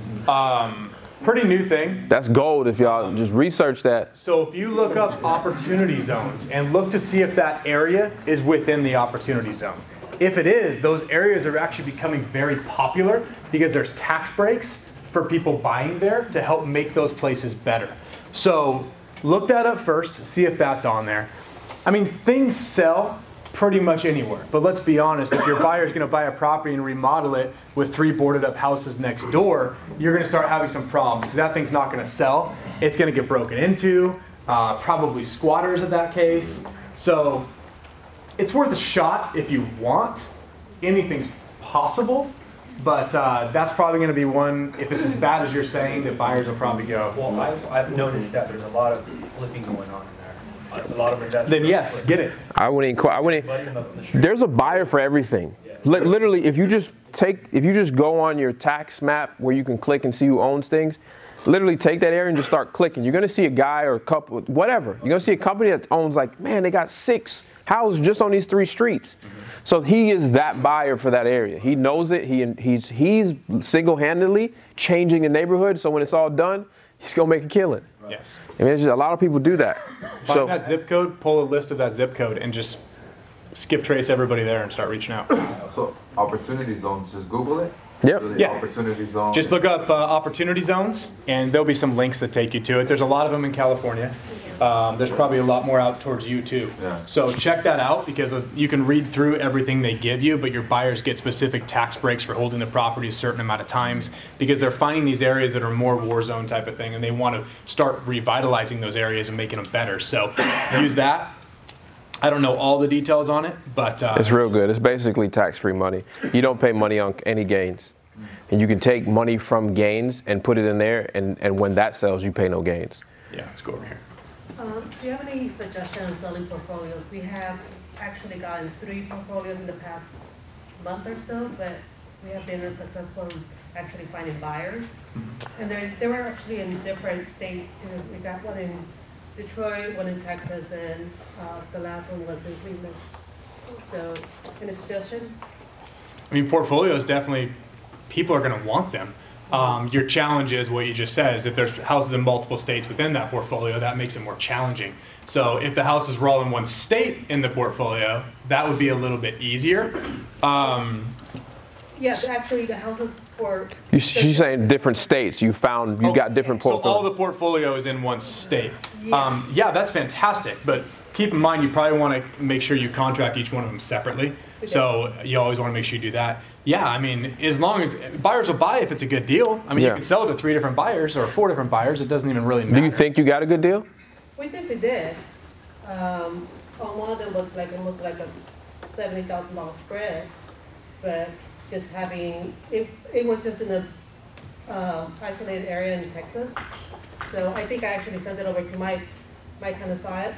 Pretty new thing. That's gold if y'all just research that. So if you look up opportunity zones and look to see if that area is within the opportunity zone. If it is, those areas are actually becoming very popular because there's tax breaks for people buying there to help make those places better. So look that up first, see if that's on there. I mean, things sell pretty much anywhere, but let's be honest, if your buyer's gonna buy a property and remodel it with 3 boarded up houses next door, you're gonna start having some problems because that thing's not gonna sell. It's gonna get broken into, probably squatters in that case. So it's worth a shot if you want. Anything's possible, but that's probably gonna be one, if it's as bad as you're saying, that buyers will probably go. Well, I've noticed that there's a lot of flipping going on. A lot of investors. Then yes, get it. There's a buyer for everything. Literally, if you just go on your tax map where you can click and see who owns things, literally take that area and just start clicking. You're gonna see a guy or a couple, whatever. You're gonna see a company that owns like, man, they got 6 houses just on these 3 streets. So he is that buyer for that area. He knows it. He's single-handedly changing the neighborhood. So when it's all done, he's gonna make a killing. Yes. I mean, a lot of people do that. Find that zip code, pull a list of that zip code, and just skip trace everybody there and start reaching out. So opportunity zones, just Google it, Yep. Yeah. Opportunity zone. Just look up opportunity zones, and there'll be some links that take you to it. There's a lot of them in California. There's probably a lot more out towards you too. Yeah. So check that out, because you can read through everything they give you, but your buyers get specific tax breaks for holding the property a certain amount of times, because they're finding these areas that are more war zone type of thing, and they want to start revitalizing those areas and making them better. So use that. I don't know all the details on it, but it's real good. It's basically tax-free money. You don't pay money on any gains. And you can take money from gains and put it in there, and when that sells, you pay no gains. Yeah, let's go over here. Do you have any suggestions on selling portfolios? We have actually gotten 3 portfolios in the past month or so, but we have been unsuccessful in actually finding buyers. And they were actually in different states too. We got one in Detroit, one in Texas, and the last one was in Cleveland. So, any suggestions? I mean, portfolios definitely, people are going to want them. Your challenge is what you just said, is if there's houses in multiple states within that portfolio, that makes it more challenging. So if the houses were all in one state in the portfolio, that would be a little bit easier. Yes, actually the houses for... She's saying different states. You got different portfolios. So all the portfolio is in one state. Yes. Yeah, that's fantastic. But keep in mind, you probably want to make sure you contract each one of them separately. So you always want to make sure you do that. Yeah, I mean, as long as buyers will buy if it's a good deal. I mean, you can sell it to 3 different buyers or 4 different buyers. It doesn't even really matter. Do you think you got a good deal? We think we did. On one of them was like almost like a $70,000 spread, but just having it was just in a isolated area in Texas. So I think I actually sent it over to Mike. Mike kind of saw it.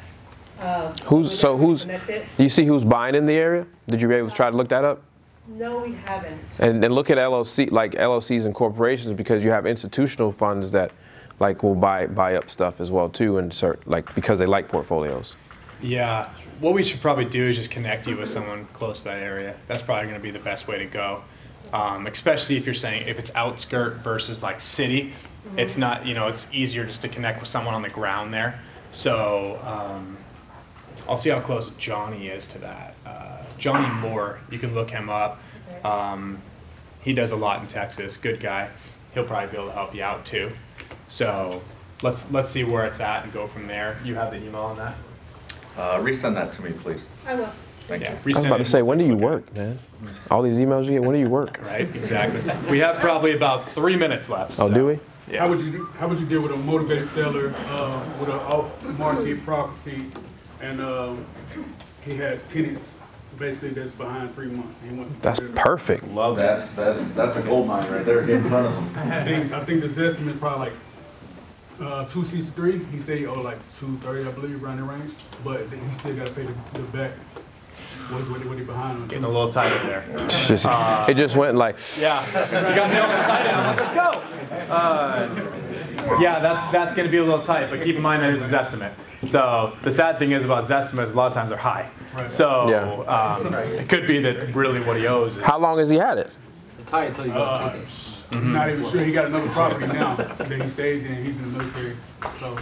Do you see who's buying in the area? Did you be able to try to look that up? No, we haven't. And look at LLCs and corporations, because you have institutional funds that will buy up stuff as well too, and because they like portfolios. Yeah, what we should probably do is just connect you with someone close to that area. That's probably going to be the best way to go, especially if you're saying if it's outskirt versus like city. It's not, it's easier just to connect with someone on the ground there. So I'll see how close Johnny is to that. Johnny Moore, you can look him up. He does a lot in Texas, good guy. He'll probably be able to help you out too. So let's see where it's at and go from there. You have the email on that? Resend that to me, please. I will. Yeah, I was about to say, when do you work, man? All these emails you get, when do you work? Right, exactly. We have probably about 3 minutes left. Oh, do we? Yeah. How would you deal with a motivated seller with an off-market property, and he has tenants basically that's behind 3 months? He wants to That's perfect. Love that. That's a gold mine right there. Get in front of him. I think the estimate is probably like 263. He said like 230, I believe, around the range. But he still got to pay the back. What he behind on? Getting a little tighter there. It just went like. Yeah, you got nailed upside down. Let's go. Yeah, that's going to be a little tight, but keep in mind that is his estimate. So the sad thing is about estimates, a lot of times they're high. Right. So it could be that really what he owes is. How long has he had it? It's high until you go I'm not even sure. He got another property now that he stays in. He's in the military, so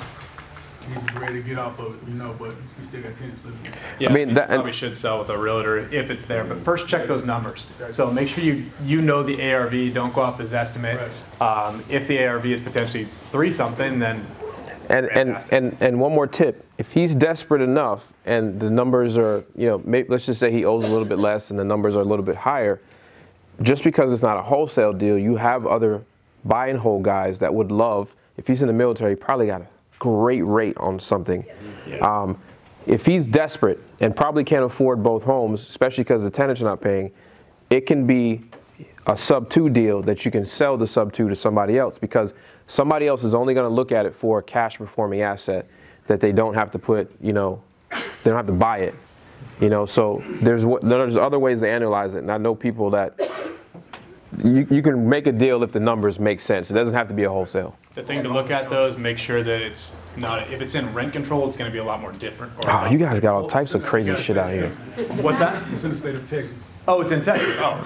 he's ready to get off of it, but he still got tenants living. Yeah, I mean, that probably should sell with a realtor if it's there, but first check those numbers. So make sure you know the ARV, don't go off his estimate. Right. If the ARV is potentially 3 something, then and one more tip: if he's desperate enough and the numbers are, let's just say he owes a little bit less and the numbers are a little bit higher, just because it's not a wholesale deal, you have other buy and hold guys that would love. If he's in the military, he probably got a great rate on something. Yeah. If he's desperate and probably can't afford both homes, especially because the tenants are not paying, it can be a sub-2 deal that you can sell the sub-2 to somebody else, because somebody else is only going to look at it for a cash performing asset that they don't have to put, they don't have to buy it. So there's other ways to analyze it. And I know people that you can make a deal if the numbers make sense. It doesn't have to be a wholesale. The thing to look at though is make sure that it's not, if it's in rent control, it's going to be a lot more different. Oh, you guys got all types of crazy shit out here. What's that? It's in the state of Texas. Oh, it's in Texas. Oh,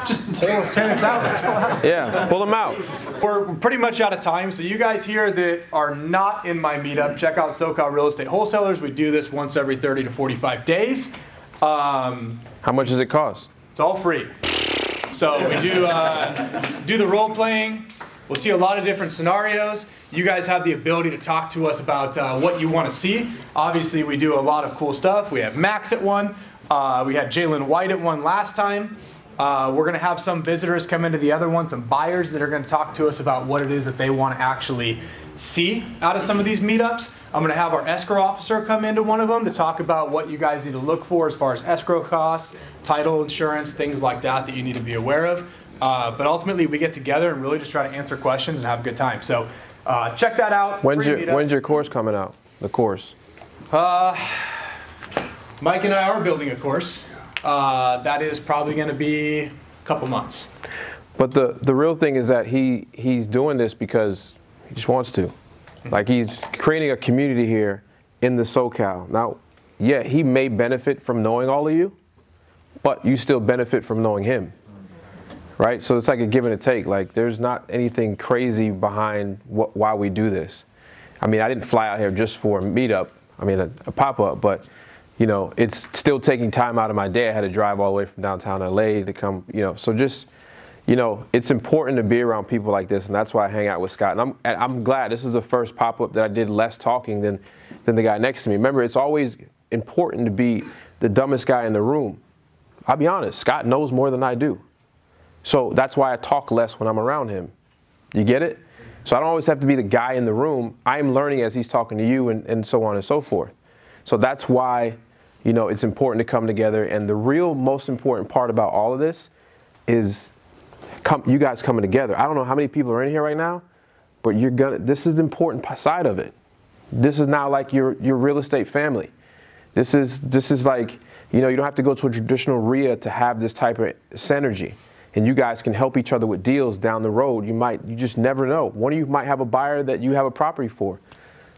just pull tenants out. Yeah, pull them out. We're pretty much out of time. So you guys here that are not in my meetup, check out SoCal Real Estate Wholesalers. We do this once every 30 to 45 days. How much does it cost? It's all free. So we do the role playing. We'll see a lot of different scenarios. You guys have the ability to talk to us about what you want to see. Obviously, we do a lot of cool stuff. We have Max at one. We had Jalen White at one last time. We're going to have some visitors come into the other one, some buyers that are going to talk to us about what it is that they want to actually see out of some of these meetups. I'm going to have our escrow officer come into one of them to talk about what you guys need to look for as far as escrow costs, title insurance, things like that that you need to be aware of. But ultimately, we get together and really just try to answer questions and have a good time. So check that out. When's your course coming out? The course? Mike and I are building a course. That is probably going to be a couple months. But the real thing is that he's doing this because he just wants to. Like, he's creating a community here in the SoCal. Now, yeah, he may benefit from knowing all of you, but you still benefit from knowing him. Right? So it's like a give and a take. Like, there's not anything crazy behind why we do this. I mean, I didn't fly out here just for a meetup. I mean, a pop-up, but you know, it's still taking time out of my day. I had to drive all the way from downtown LA to come, you know, so just, you know, it's important to be around people like this, and that's why I hang out with Scott. And I'm glad this is the first pop-up that I did less talking than the guy next to me. Remember, it's always important to be the dumbest guy in the room. I'll be honest, Scott knows more than I do. So that's why I talk less when I'm around him. You get it? So I don't always have to be the guy in the room. I'm learning as he's talking to you and so on and so forth. So that's why, you know, it's important to come together. And the real most important part about all of this is you guys coming together. I don't know how many people are in here right now, but this is the important side of it. This is now like your real estate family. This is like, you know, you don't have to go to a traditional RIA to have this type of synergy. And you guys can help each other with deals down the road. You just never know. One of you might have a buyer that you have a property for.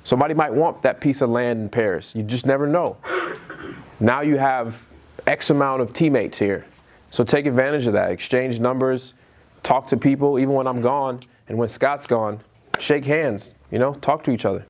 Somebody might want that piece of land in Paris. You just never know. Now you have X amount of teammates here. So take advantage of that. Exchange numbers, talk to people, even when I'm gone and when Scott's gone, shake hands, you know, talk to each other.